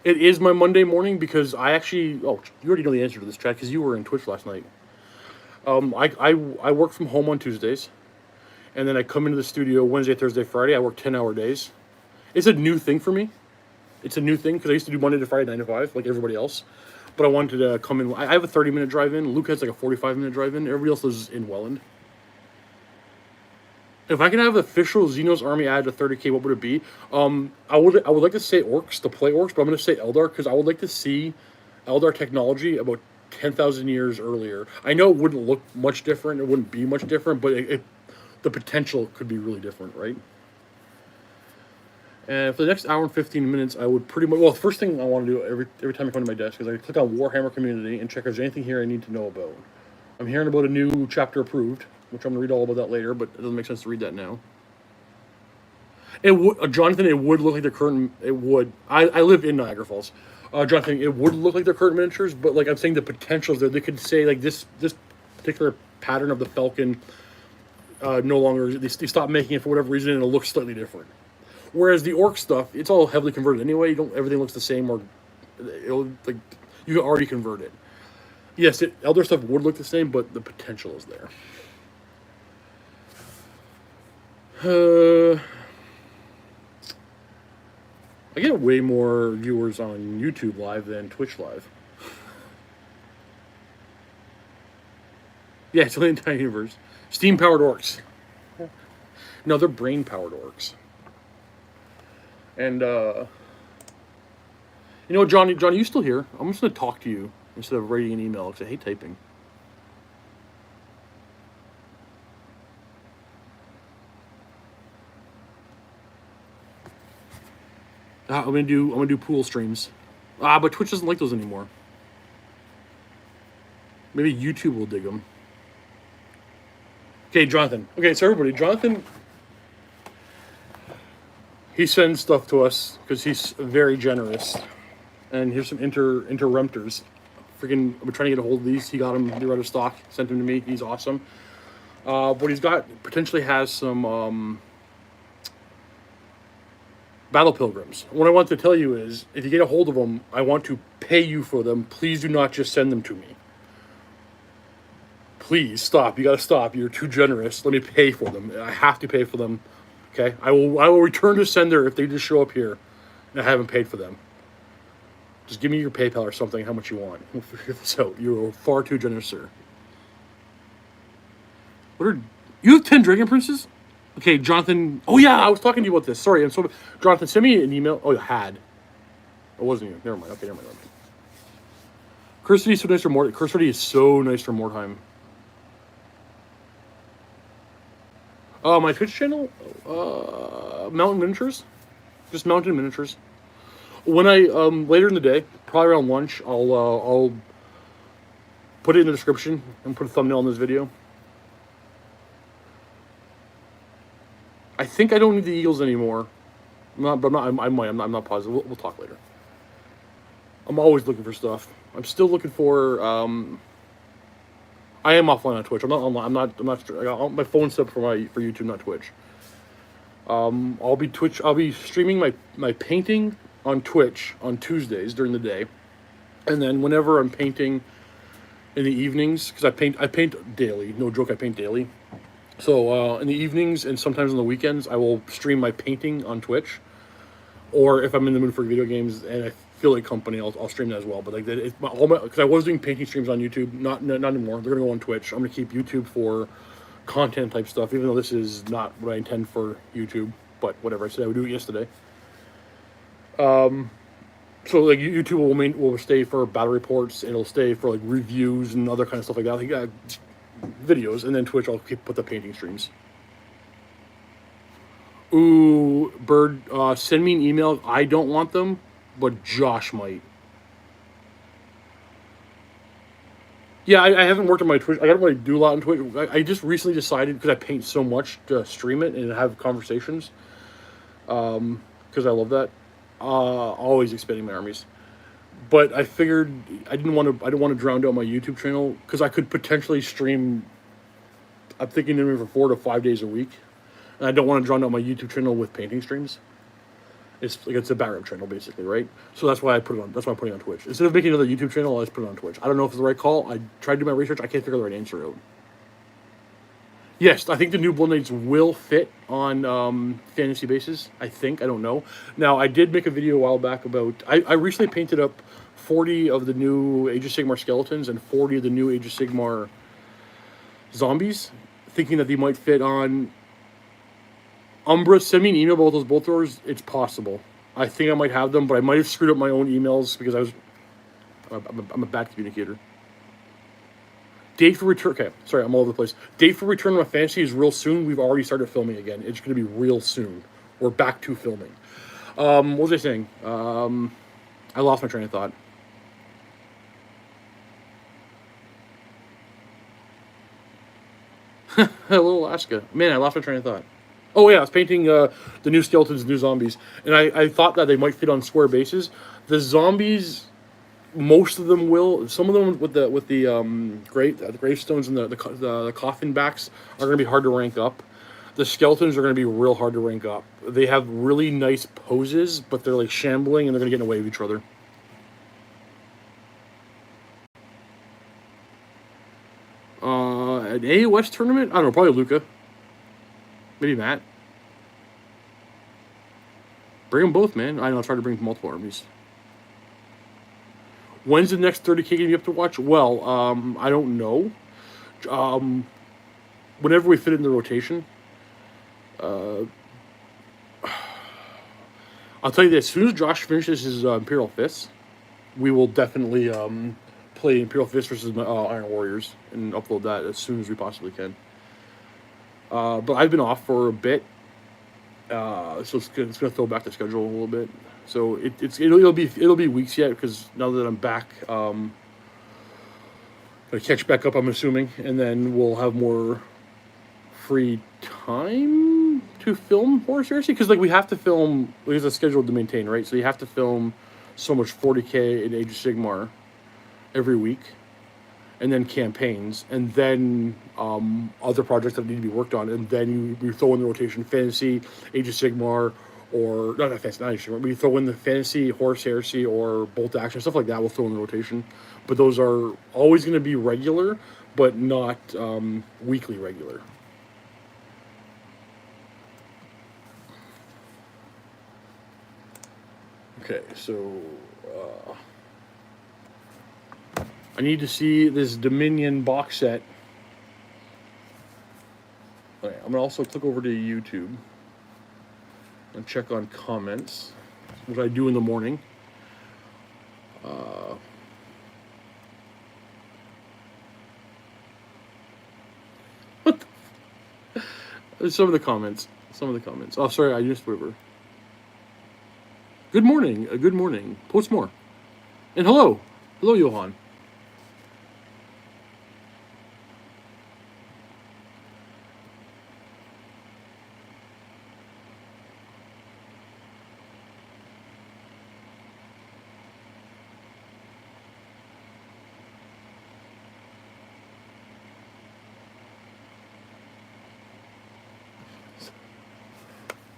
It is my Monday morning because I actually... Oh, you already know the answer to this, Chad, because you were in Twitch last night. I work from home on Tuesdays, and then I come into the studio Wednesday, Thursday, Friday. I work 10-hour days. It's a new thing for me. It's a new thing because I used to do Monday to Friday, 9 to 5, like everybody else. But I wanted to come in. I have a 30-minute drive-in. Luke has like a 45-minute drive-in. Everybody else is in Welland. If I can have official Xenos army added to 30k, what would it be? I would like to say orcs, to play orcs, but I'm going to say Eldar because I would like to see Eldar technology about 10,000 years earlier. I know it wouldn't look much different. It wouldn't be much different, but the potential could be really different, right? And for the next hour and 15 minutes, I would pretty much... Well, the first thing I want to do every time I come to my desk is I click on Warhammer Community and check if there's anything here I need to know about. I'm hearing about a new chapter approved, which I'm going to read all about that later, but it doesn't make sense to read that now. It would, Jonathan, it would look like the current... It would. I live in Niagara Falls. Jonathan, it would look like the current miniatures, but like I'm saying, the potentials there, they could say like this particular pattern of the Falcon no longer... They stopped making it for whatever reason, and it looks slightly different. Whereas the orc stuff, it's all heavily converted anyway. Everything looks the same, or it'll like you can already convert it. Yes, Elder stuff would look the same, but the potential is there. I get way more viewers on YouTube Live than Twitch Live. Yeah, it's only in Tiny Universe. Steam-powered orcs. No, they're brain-powered orcs. And, you know, Johnny, you still here? I'm just going to talk to you instead of writing an email because I hate typing. I'm gonna do pool streams. But Twitch doesn't like those anymore. Maybe YouTube will dig them. Okay, Jonathan. Okay, so everybody, Jonathan, he sends stuff to us because he's very generous. And here's some interrupters. Freaking, I've been trying to get a hold of these. He got them. They were out of stock. Sent them to me. He's awesome. What he's got potentially has some Battle Pilgrims. What I want to tell you is, if you get a hold of them, I want to pay you for them. Please do not just send them to me. Please stop. You got to stop. You're too generous. Let me pay for them. I have to pay for them. Okay? I will return to sender if they just show up here and I haven't paid for them. Just give me your PayPal or something, how much you want. We'll figure this out. You're far too generous, sir. You have 10 Dragon Princes? Okay, Jonathan. Oh, yeah, I was talking to you about this. Sorry. And so, Jonathan, send me an email. Oh, you had. It wasn't you. Never mind. Okay, never mind. Cursity is so nice for Mort. Cursity is so nice for Mordheim. My Twitch channel? Mountain Miniatures. Just Mountain Miniatures. When I later in the day, probably around lunch, I'll put it in the description and put a thumbnail on this video. I think I don't need the Eagles anymore. I might. I'm not positive. We'll talk later. I'm always looking for stuff. I'm still looking for. I am offline on Twitch. I'm not online. I'm not. I got my phone set up for YouTube, not Twitch. I'll be streaming my painting on Twitch on Tuesdays during the day, and then whenever I'm painting in the evenings, because I paint daily. No joke, I paint daily. So in the evenings and sometimes on the weekends, I will stream my painting on Twitch, or if I'm in the mood for video games and I feel like company, I'll stream that as well. But like because I was doing painting streams on YouTube, not anymore. They're gonna go on Twitch. I'm gonna keep YouTube for content type stuff, even though this is not what I intend for YouTube. But whatever, I said I would do it yesterday. So like YouTube will stay for battle reports, and it'll stay for like reviews and other kind of stuff like that. Like, videos, and then Twitch I'll put the painting streams. Ooh, Bird, send me an email. I don't want them, but Josh might. Yeah, I haven't worked on my Twitch. I don't really do a lot on Twitch. I just recently decided, because I paint so much, to stream it and have conversations. Because I love that. Always expanding my armies. But I figured I didn't want to drown out my YouTube channel, because I could potentially stream. I'm thinking for 4 to 5 days a week, and I don't want to drown out my YouTube channel with painting streams. It's a backup channel basically, right? So that's why I put it on. That's why I'm putting it on Twitch instead of making another YouTube channel. I just put it on Twitch. I don't know if it's the right call. I tried to do my research. I can't figure the right answer out. Yes, I think the new Blood Knights will fit on fantasy bases. I think. I don't know. Now, I did make a video a while back about. I recently painted up 40 of the new Age of Sigmar skeletons and 40 of the new Age of Sigmar zombies, thinking that they might fit on. Umbra, send me an email about those bolt throwers. It's possible. I think I might have them, but I might have screwed up my own emails because I'm a bad communicator. Date for return. Okay, sorry, I'm all over the place. Date for return of my fantasy is real soon. We've already started filming again. It's going to be real soon. We're back to filming. What was I saying? I lost my train of thought. Hello, Alaska. Man, I lost my train of thought. Oh, yeah, I was painting the new skeletons, new zombies. And I thought that they might fit on square bases. The zombies, most of them will. Some of them with the gravestones and the coffin backs are going to be hard to rank up. The skeletons are going to be real hard to rank up. They have really nice poses, but they're like shambling and they're going to get in the way of each other. An AOS tournament? I don't know, probably Luca. Maybe Matt. Bring them both, man. I know, it's hard to bring multiple armies. When's the next 30K game you have to watch? Well, I don't know. Whenever we fit it in the rotation. I'll tell you this. As soon as Josh finishes his Imperial Fists, we will definitely play Imperial Fists versus Iron Warriors and upload that as soon as we possibly can. But I've been off for a bit, so it's gonna throw back the schedule a little bit. So it'll be weeks yet, because now that I'm back, Gonna catch back up, I'm assuming, and then we'll have more free time to film Horse Heresy, because like we have to film. There's a schedule to maintain, right? So you have to film so much 40K in Age of Sigmar every week, and then campaigns, and then other projects that need to be worked on, and then you throw in the rotation fantasy, Age of Sigmar, or not fantasy, not Age of Sigmar. We throw in the fantasy, Horse Heresy, or Bolt Action, stuff like that. We'll throw in the rotation, but those are always going to be regular, but not weekly regular. Okay, so I need to see this Dominion box set. Okay, I'm gonna also click over to YouTube and check on comments, which I do in the morning. What? Some of the comments. Oh, sorry, I just went over. Good morning. Good morning. Post more. And hello. Hello, Johan.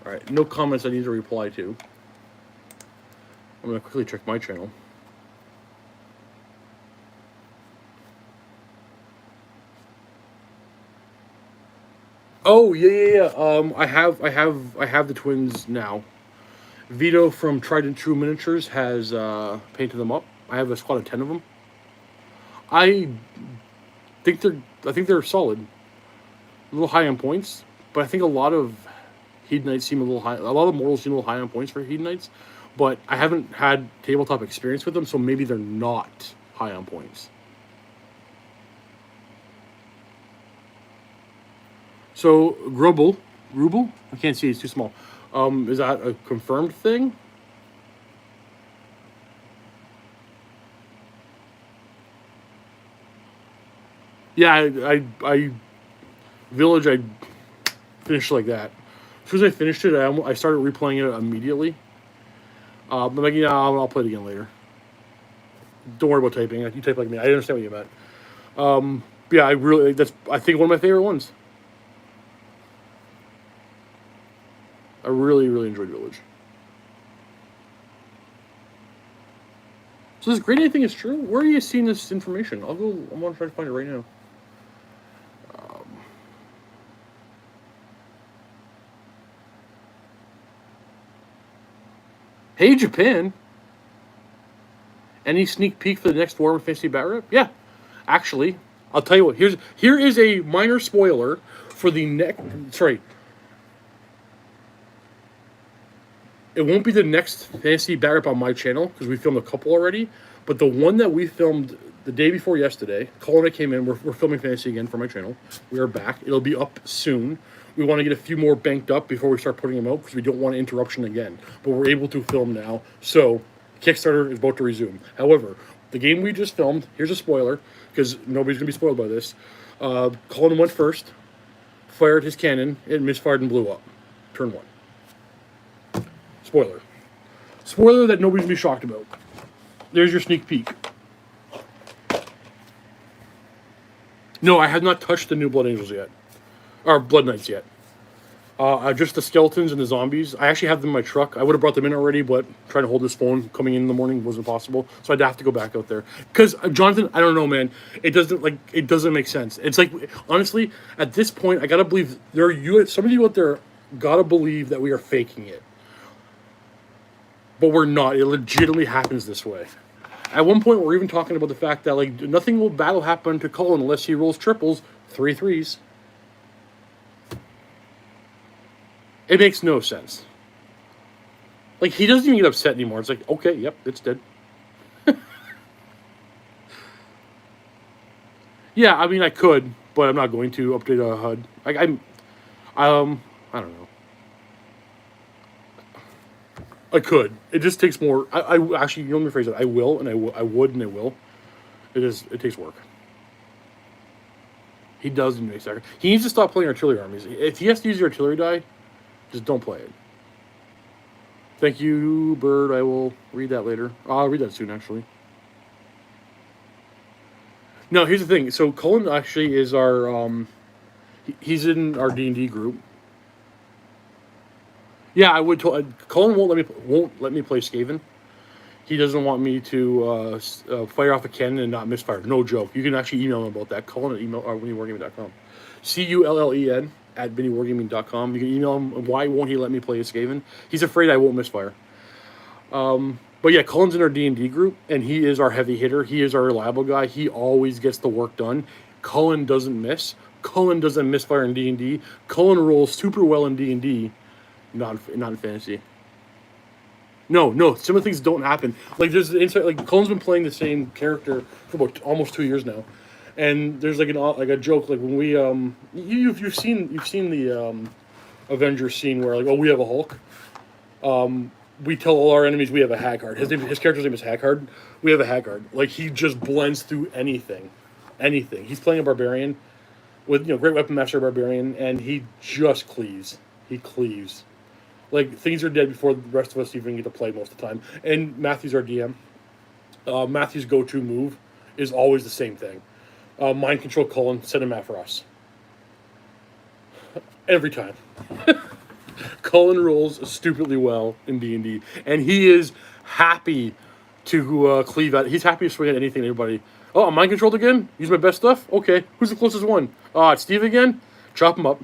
All right, no comments I need to reply to. I'm going to quickly check my channel. Oh, yeah. I have the twins now. Vito from Tried and True Miniatures has painted them up. I have a squad of 10 of them. I think they're solid. A little high on points, but I think a lot of Hedonites seem a little high. A lot of mortals seem a little high on points for Hedonites, but I haven't had tabletop experience with them, so maybe they're not high on points. So Grubble, I can't see; it's too small. Is that a confirmed thing? Yeah, I Village. I finished like that. As soon as I finished it, I started replaying it immediately. But like, yeah, I'll play it again later. Don't worry about typing. You type like me. I understand what you meant. Yeah, I think one of my favorite ones. I really enjoyed Village. So this Great Anything is true? Where are you seeing this information? I want to try to find it right now. Hey, Japan. Any sneak peek for the next Warhammer Fantasy Bat Rip? Yeah. Actually, I'll tell you what. Here is a minor spoiler for the next... Sorry. It won't be the next Fantasy Bat Rip on my channel, because we filmed a couple already. But the one that we filmed the day before yesterday, Colin and I came in. We're filming Fantasy again for my channel. We are back. It'll be up soon. We want to get a few more banked up before we start putting them out, because we don't want an interruption again. But we're able to film now, so Kickstarter is about to resume. However, the game we just filmed, here's a spoiler, because nobody's going to be spoiled by this. Colin went first, fired his cannon, it misfired and blew up. Turn 1. Spoiler. Spoiler that nobody's going to be shocked about. There's your sneak peek. No, I have not touched the new Blood Angels yet. Or Blood Knights yet. Just the skeletons and the zombies. I actually have them in my truck. I would have brought them in already, but trying to hold this phone coming in the morning wasn't possible. So I'd have to go back out there. Because, Jonathan, I don't know, man. It doesn't make sense. It's like, honestly, at this point, I gotta believe, some of you out there gotta believe that we are faking it. But we're not. It legitimately happens this way. At one point, we're even talking about the fact that, like, nothing will battle happen to Cullen unless he rolls triples, 3 3s. It makes no sense. Like, he doesn't even get upset anymore. It's like, okay, yep, it's dead. Yeah, I mean, I could, but I'm not going to update a HUD. I don't know. I could. It just takes more. I actually, you know, let me phrase it. I will, and I would, and I will. It takes work. He does need to make sacrifice. He needs to stop playing artillery armies. If he has to use your artillery die, just don't play it. Thank you, Bird. I will read that later. I'll read that soon, actually. No, here's the thing. So Cullen actually is our he's in our D&D group. Yeah, I would. Cullen won't let me play Skaven. He doesn't want me to fire off a cannon and not misfire. No joke. You can actually email him about that. Cullen at winniewargaming.com. Cullen at winniewargaming.com. You can email him. Why won't he let me play a Skaven? He's afraid I won't misfire. But yeah, Cullen's in our D&D group, and he is our heavy hitter. He is our reliable guy. He always gets the work done. Cullen doesn't miss. Cullen doesn't misfire in D&D. Cullen rolls super well in D&D, not in fantasy. No, some of the things don't happen. Like there's the insight. Like Cullen's been playing the same character for about almost 2 years now, and there's like a joke. Like when we you've seen the Avengers scene where like, oh, we have a Hulk. We tell all our enemies we have a Haggard. His character's name is Haggard. We have a Haggard. Like he just blends through anything. He's playing a barbarian with great weapon master barbarian, and he just cleaves. He cleaves. Like things are dead before the rest of us even get to play most of the time. And Matthew's our DM. Matthew's go-to move is always the same thing. Mind control Cullen, send him out for us. Every time. Cullen rolls stupidly well in D&D, and he is happy to cleave at. He's happy to swing at anything, anybody. Oh, I'm mind controlled again? Use my best stuff? Okay. Who's the closest one? It's Steve again? Chop him up.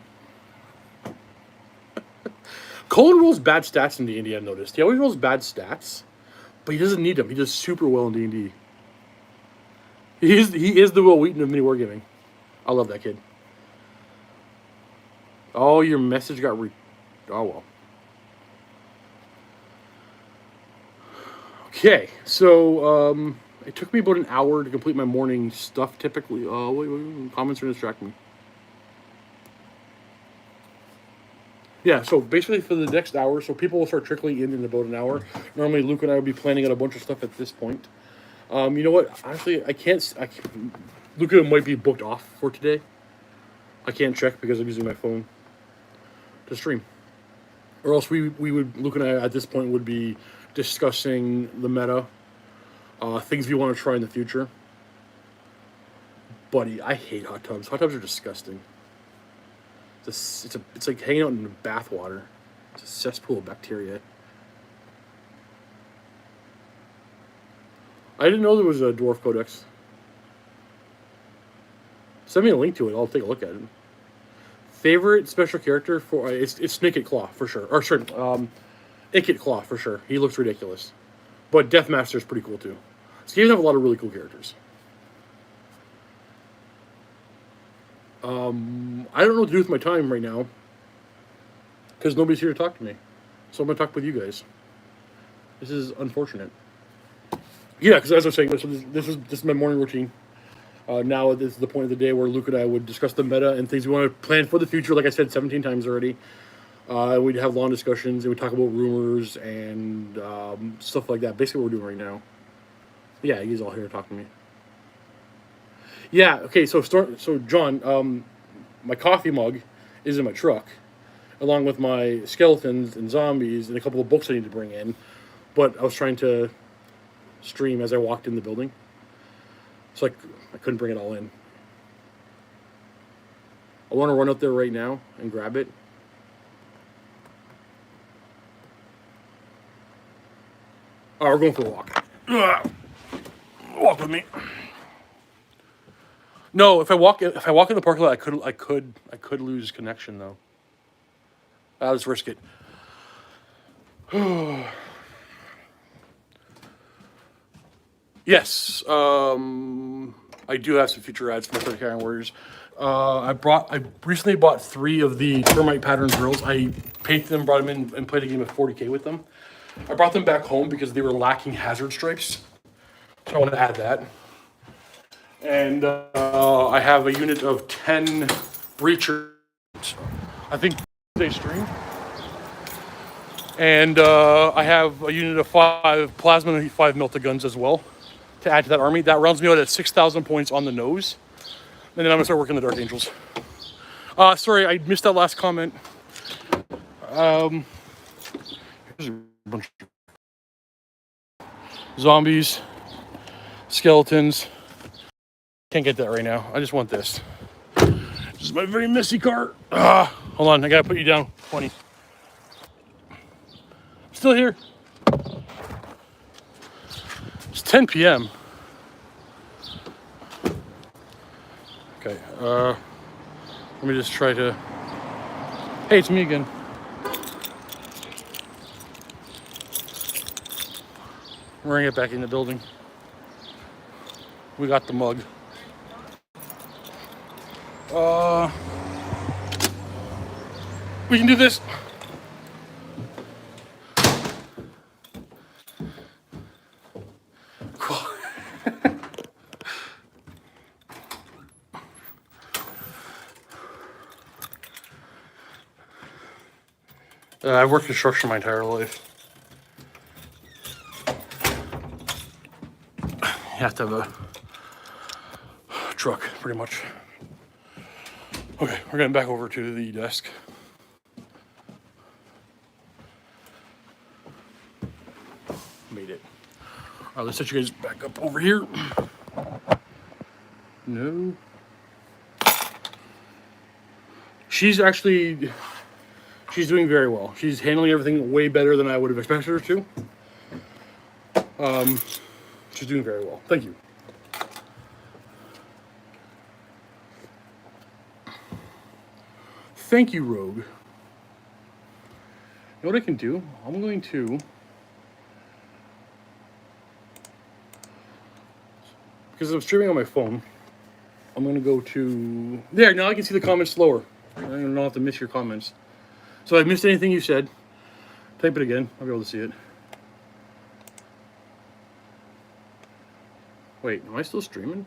Cullen rolls bad stats in D&D, I've noticed. He always rolls bad stats, but he doesn't need them. He does super well in D&D. He is the Will Wheaton of mini wargaming. I love that kid. Oh, your message got oh, well. Okay, so it took me about an hour to complete my morning stuff, typically. Wait, comments are distracting me. Yeah, so basically for the next hour, so people will start trickling in about an hour. Normally, Luke and I will be planning out a bunch of stuff at this point. You know what? Honestly, I can't. Luke might be booked off for today. I can't check because I'm using my phone to stream. Or else Luke and I at this point would be discussing the meta, things we want to try in the future. Buddy, I hate hot tubs. Hot tubs are disgusting. It's like hanging out in bath water. It's a cesspool of bacteria. I didn't know there was a Dwarf Codex. Send me a link to it. I'll take a look at it. Favorite special character for it's Snake Claw for sure. Or sorry, Ikit Claw for sure. He looks ridiculous, but Deathmaster is pretty cool too. Skaven have a lot of really cool characters. I don't know what to do with my time right now because nobody's here to talk to me, so I'm gonna talk with you guys. This is unfortunate. Yeah, because as I was saying, this is my morning routine. Now this is the point of the day where Luke and I would discuss the meta and things we want to plan for the future. Like I said 17 times already. We'd have long discussions and we'd talk about rumors and stuff like that. Basically what we're doing right now. Yeah, he's all here to talk to me. Yeah, okay, so John, my coffee mug is in my truck, along with my skeletons and zombies and a couple of books I need to bring in. But I was trying to stream as I walked in the building. So I couldn't bring it all in. I want to run out there right now and grab it. Oh, we're going for a walk. Walk with me. No, if I walk in the parking lot, I could lose connection though. I'll just risk it. Yes, I do have some future ads for my 30 Carrying Warriors. I recently bought 3 of the termite pattern drills. I painted them, brought them in, and played a game of 40K with them. I brought them back home because they were lacking hazard stripes, so I wanted to add that. And I have a unit of 10 breachers. I think they stream. And I have a unit of 5 plasma and 5 melta guns as well to add to that army. That rounds me out at 6,000 points on the nose. And then I'm gonna start working the Dark Angels. Sorry, I missed that last comment. There's a bunch of zombies, skeletons. Can't get that right now. I just want this. This is my very messy cart. Hold on, I gotta put you down. 20. Still here. It's 10 p.m. Okay, let me just try to... Hey, it's me again. We're gonna get back in the building. We got the mug. We can do this. Cool. I've worked construction my entire life. You have to have a truck, pretty much. Okay, we're getting back over to the desk. Made it. All right, let's set you guys back up over here. No. She's doing very well. She's handling everything way better than I would have expected her to. She's doing very well. Thank you. Thank you, Rogue. You know what I can do? I'm going to... Because I'm streaming on my phone, I'm going to go to... There, now I can see the comments slower. I don't have to miss your comments. So if I missed anything you said, type it again. I'll be able to see it. Wait, am I still streaming?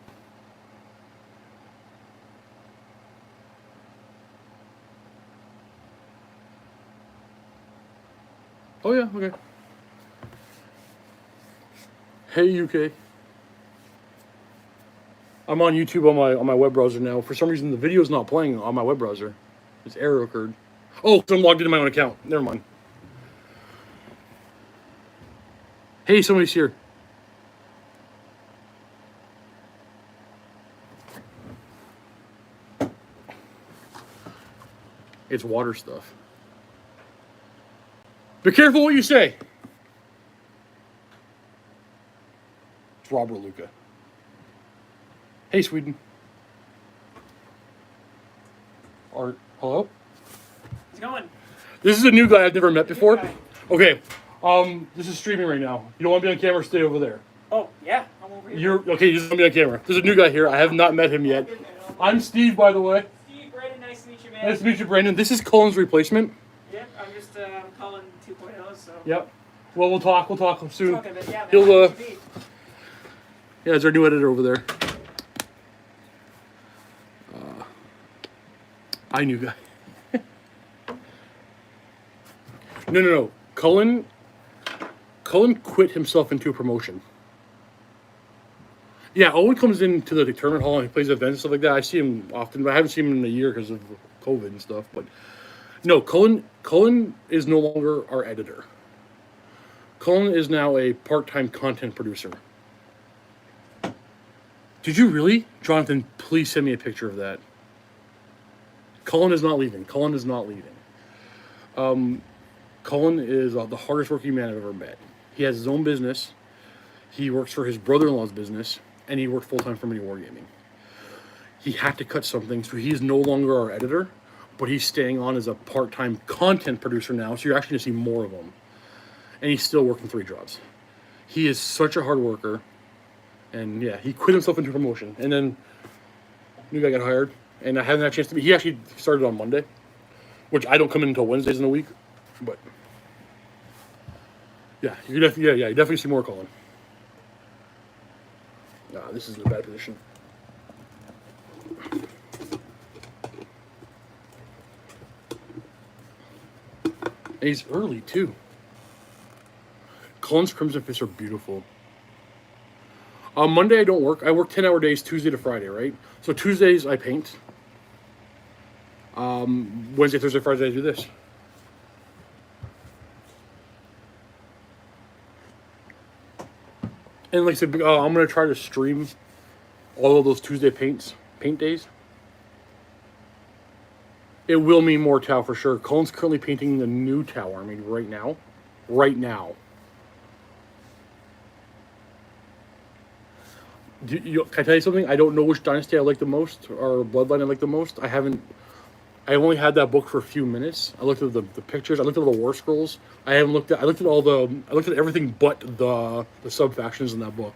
Oh yeah, okay. Hey UK. I'm on YouTube on my web browser now. For some reason the video's not playing on my web browser. This error occurred. Oh, I'm logged into my own account. Never mind. Hey, somebody's here. It's water stuff. Be careful what you say. It's Robert Luca. Hey, Sweden. Art, hello? How's it going? This is a new guy I've never met before. Okay, this is streaming right now. You don't want to be on camera, stay over there. Oh, yeah, I'm over here. You're, okay, you just want to be on camera. There's a new guy here. I have not met him yet. I'm Steve, by the way. Steve, Brandon, nice to meet you, man. Nice to meet you, Brandon. This is Colin's replacement. Yeah, I'm just calling 2.0, so. Yep. Well, we'll talk soon. Okay, but yeah, man, He'll, yeah, it's our new editor over there. I knew guy. No. Cullen quit himself into a promotion. Yeah, Owen comes into the tournament hall and he plays events and stuff like that. I see him often, but I haven't seen him in a year because of COVID and stuff. But no, Cullen is no longer our editor. Cullen is now a part-time content producer. Did you really? Jonathan, please send me a picture of that. Cullen is not leaving. Cullen is the hardest working man I've ever met. He has his own business. He works for his brother-in-law's business, and he worked full-time for Mini Wargaming. He had to cut something, so he's no longer our editor, but he's staying on as a part-time content producer now, so you're actually going to see more of him. And he's still working 3 jobs. He is such a hard worker, and yeah, he quit himself into promotion. And then, new guy got hired, and I haven't had a chance to meet. He actually started on Monday, which I don't come in until Wednesdays in the week, but yeah, you definitely see more Colin. This is in a bad position. And he's early too. Colin's Crimson Fists are beautiful. Monday I don't work. I work 10-hour days Tuesday to Friday, right? So Tuesdays I paint. Wednesday, Thursday, Friday I do this. And like I said, I'm gonna try to stream all of those Tuesday paint days. It will mean more Tau for sure. Colin's currently painting the new Tau army right now. Right now. Can I tell you something? I don't know which dynasty I like the most or bloodline I like the most. I only had that book for a few minutes. I looked at the pictures. I looked at all the war scrolls. I looked at everything but the sub factions in that book.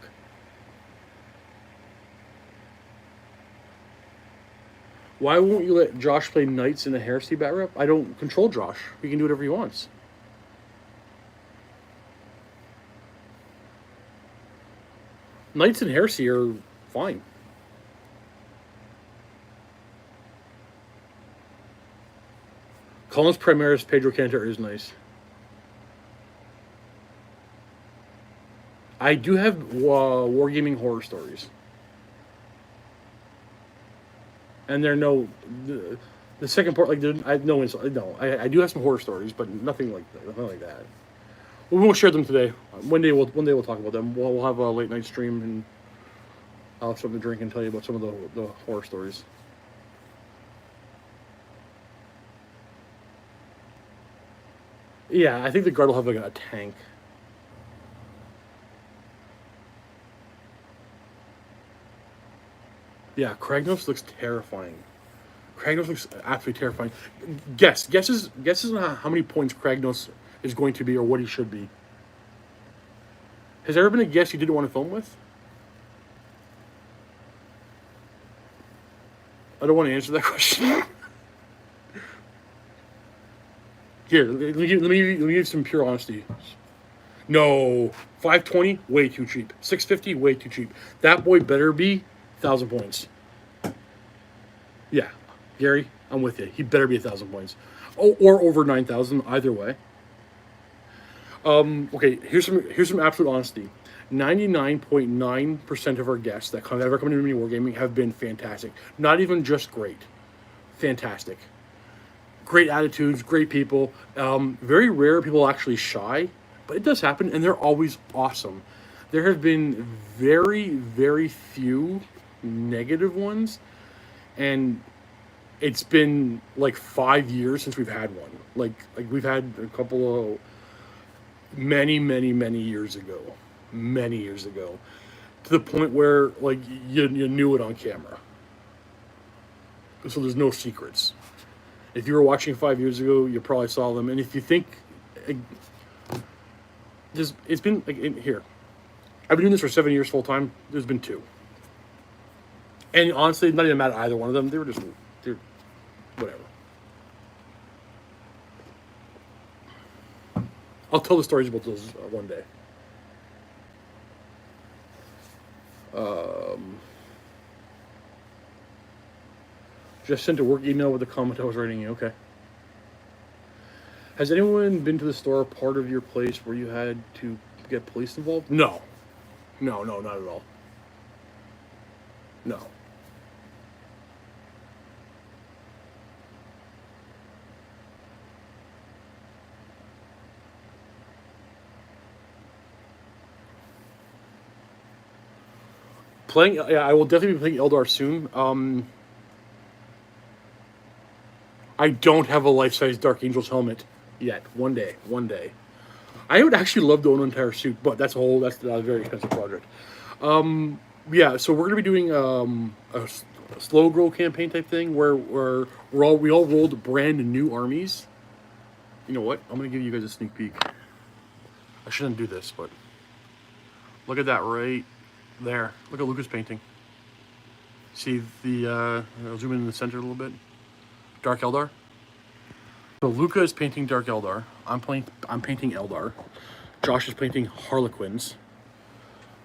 Why won't you let Josh play knights in a heresy bat rep? I don't control Josh. He can do whatever he wants. Knights in heresy are fine. Colin's Primaris Pedro Cantor is nice. I do have wargaming horror stories. And they're the second part, like, I do have some horror stories, but nothing like that. We won't share them today. One day we'll talk about them. We'll have a late night stream, and I'll have something to drink and tell you about some of the horror stories. Yeah, I think the guard will have like a tank. Yeah, Kragnos looks terrifying. Kragnos looks absolutely terrifying. Guesses on how many points Kragnos is going to be or what he should be. Has there ever been a guess you didn't want to film with? I don't want to answer that question. Here, let me give you some pure honesty. No, 520, way too cheap. 650, way too cheap. That boy better be 1,000 points. Yeah, Gary, I'm with you. He better be 1,000 points, or over 9,000. Either way. Okay, here's some absolute honesty. 99.9% of our guests that ever come into Mini Wargaming have been fantastic. Not even just great, fantastic. Great attitudes, great people. Very rare people actually shy, but it does happen, and they're always awesome. There have been very, very few negative ones, and it's been like 5 years since we've had one. Like we've had a couple of many years ago, to the point where like you knew it on camera. So there's no secrets. If you were watching 5 years ago, you probably saw them. And if you think, it's been like here. I've been doing this for 7 years full time. There's been 2. And honestly, not even mad at either one of them. They're whatever. I'll tell the stories about those one day. Just sent a work email with a comment I was writing you. Okay. Has anyone been to the store part of your place where you had to get police involved? No, not at all. No. I will definitely be playing Eldar soon. I don't have a life-size Dark Angel's helmet yet. One day. I would actually love to own an entire suit, but that's a very expensive project. Yeah, so we're gonna be doing a slow grow campaign type thing where we all rolled brand new armies. You know what? I'm gonna give you guys a sneak peek. I shouldn't do this, but look at that right there. Look at Lucas painting. See the I'll zoom in the center a little bit. Dark Eldar. So Luca is painting Dark Eldar. I'm painting Eldar. Josh is painting Harlequins.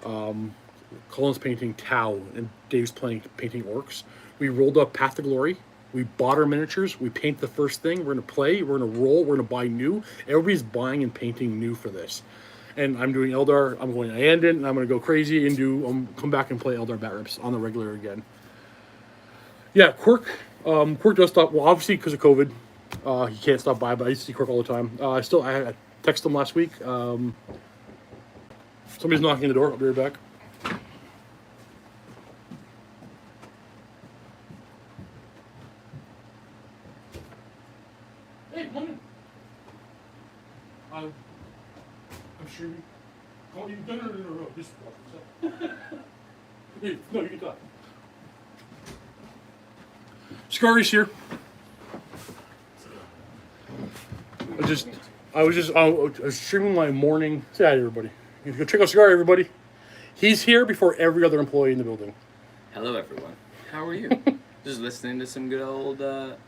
Colin's painting Tau, and Dave's painting Orcs. We rolled up Path to Glory. We bought our miniatures. We paint the first thing. We're gonna play. We're gonna roll. We're gonna buy new. Everybody's buying and painting new for this, and I'm doing Eldar. I'm going to Andon, and I'm going to go crazy and come back and play Eldar Bat Rips on the regular again. Yeah, Quirk does stop. Well, obviously because of COVID, he can't stop by. But I used to see Quirk all the time. I texted him last week. Somebody's knocking on the door. I'll be right back. Hey, come in. I'm streaming. No, no. Just watch this. No, you can talk. Scurry's here. I was streaming my morning. Say hi to everybody. You go check out Scurry, everybody. He's here before every other employee in the building. Hello, everyone. How are you? Just listening to some good old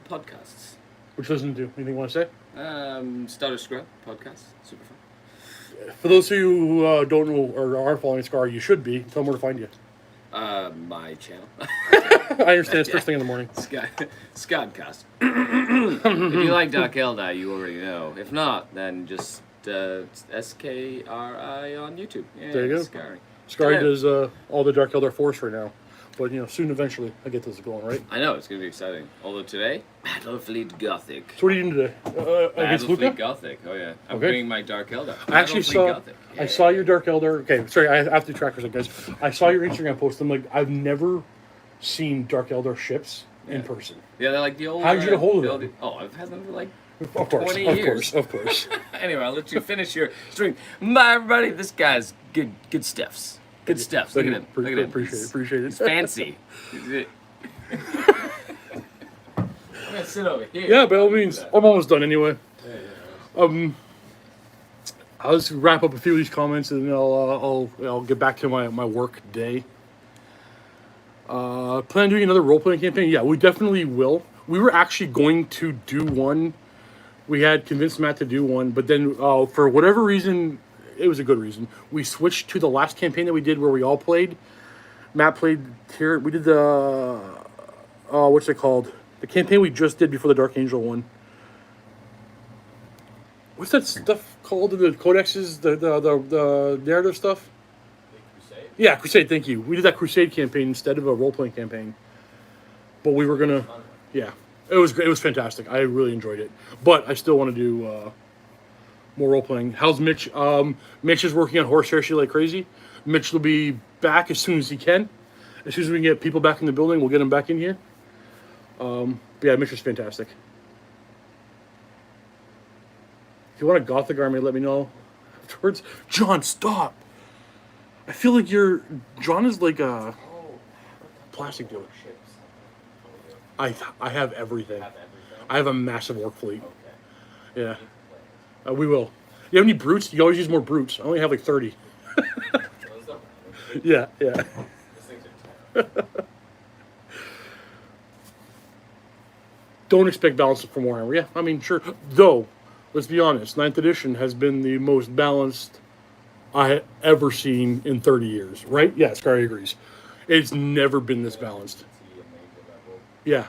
podcasts. Which doesn't do anything you want to say? Starter Scrub podcast. Super fun. For those of you who don't know or aren't following Scurry, you should be. Tell them where to find you. My channel. I understand it's first thing in the morning. Scodcast. If you like Dark Eldar, you already know. If not, then just SKRI on YouTube. Yeah, There you go. Scurry does all the Dark Eldar Force right now. But, soon, eventually, I get this going, right? I know, it's going to be exciting. Although today, Battlefleet Gothic. So what are you doing today? Against Luca? Battlefleet Gothic, oh yeah. I'm Okay. bringing my Dark Eldar. I actually saw. Gothic. I saw your Dark Eldar. Okay, sorry. I have to track for a second, guys. I saw your Instagram post. I'm like, I've never seen Dark Eldar ships in person. Yeah, they're like the old... How did you get a hold of them? Oh, I've had them for like Of course, 20 of years. course. Anyway, I'll let you finish your stream. Bye, everybody. This guy's good stuffs. Good stuffs. Look at him. Look at him. Appreciate it. He's fancy. I'm gonna sit over here. Yeah, by all means. I'm almost done anyway. I'll just wrap up a few of these comments and then I'll get back to my work day. Plan on doing another role-playing campaign? Yeah, we definitely will. We were actually going to do one. We had convinced Matt to do one, but then for whatever reason, it was a good reason, we switched to the last campaign that we did where we all played. Matt played here. We did the, what's it called? The campaign we just did before the Dark Angel one. What's that stuff called? The codexes, the narrative stuff? Crusade? Yeah, Crusade, thank you. We did that Crusade campaign instead of a role-playing campaign. But we were going to, yeah. It was fantastic. I really enjoyed it. But I still want to do more role-playing. How's Mitch? Mitch is working on Horsehair She like crazy. Mitch will be back as soon as he can. As soon as we can get people back in the building, we'll get him back in here. But yeah, Mitch is fantastic. If you want a Gothic army, let me know afterwards. John, stop! I feel like John is like a plastic dude. I have everything. I have a massive orc fleet. Yeah. We will. You have any brutes? You always use more brutes. I only have like 30. Yeah. Don't expect balance from Warhammer. Yeah, I mean, sure. Though, let's be honest, 9th edition has been the most balanced I have ever seen in 30 years, right? Yeah, Scary agrees. It's never been this balanced. Yeah.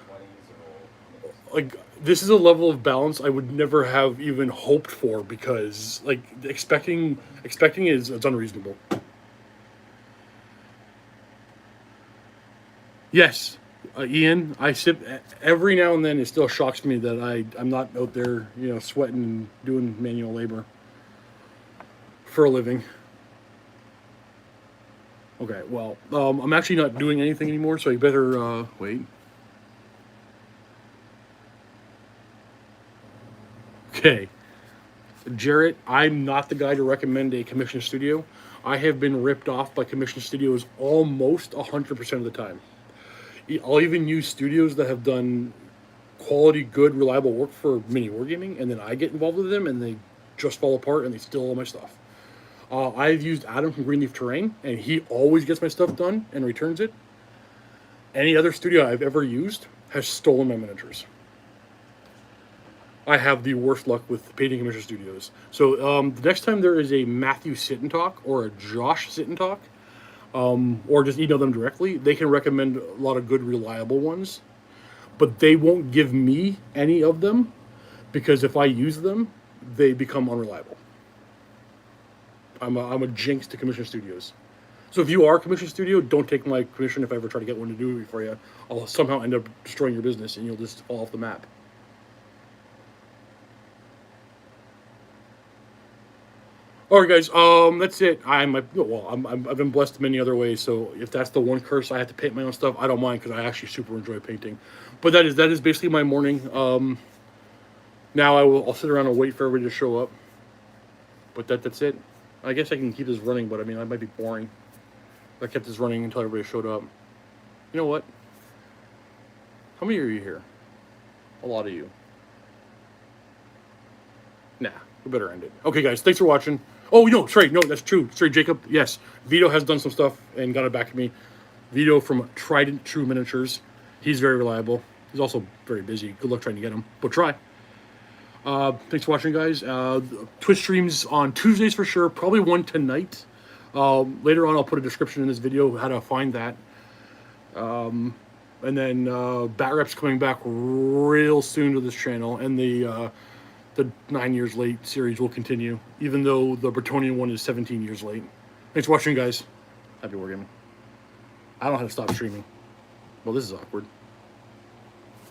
Like, this is a level of balance I would never have even hoped for because, like, expecting is it's unreasonable. Yes, Ian, I sip every now and then. It still shocks me that I'm not out there, sweating and doing manual labor for a living. Okay, well, I'm actually not doing anything anymore, so you better wait. Okay, Jarrett, I'm not the guy to recommend a commissioned studio. I have been ripped off by commissioned studios almost 100% of the time. I'll even use studios that have done quality, good, reliable work for mini wargaming, and then I get involved with them, and they just fall apart, and they steal all my stuff. I've used Adam from Greenleaf Terrain, and he always gets my stuff done and returns it. Any other studio I've ever used has stolen my miniatures. I have the worst luck with painting commission studios. So the next time there is a Matthew Sit and Talk or a Josh Sit and Talk, or just email them directly, they can recommend a lot of good, reliable ones. But they won't give me any of them because if I use them, they become unreliable. I'm a jinx to commission studios. So if you are a commission studio, don't take my commission if I ever try to get one to do it for you. I'll somehow end up destroying your business and you'll just fall off the map. All right, guys. That's it. I've been blessed in many other ways. So if that's the one curse I have to paint my own stuff, I don't mind because I actually super enjoy painting. But that is basically my morning. Now I'll sit around and wait for everybody to show up. But that's it. I guess I can keep this running, but I mean, that might be boring. I kept this running until everybody showed up. You know what? How many are you here? A lot of you. Nah, we better end it. Okay, guys, thanks for watching. Oh, no, sorry, no, that's true. Sorry, Jacob. Yes, Vito has done some stuff and got it back to me. Vito from Trident True Miniatures. He's very reliable. He's also very busy. Good luck trying to get him, but try. Thanks for watching, guys. Twitch streams on Tuesdays for sure. Probably one tonight. Later on, I'll put a description in this video how to find that. And then Bat Rep's coming back real soon to this channel, and the 9 years late series will continue, even though the Bretonian one is 17 years late. Thanks for watching, guys. Happy wargaming. I don't know how to stop streaming. Well, this is awkward.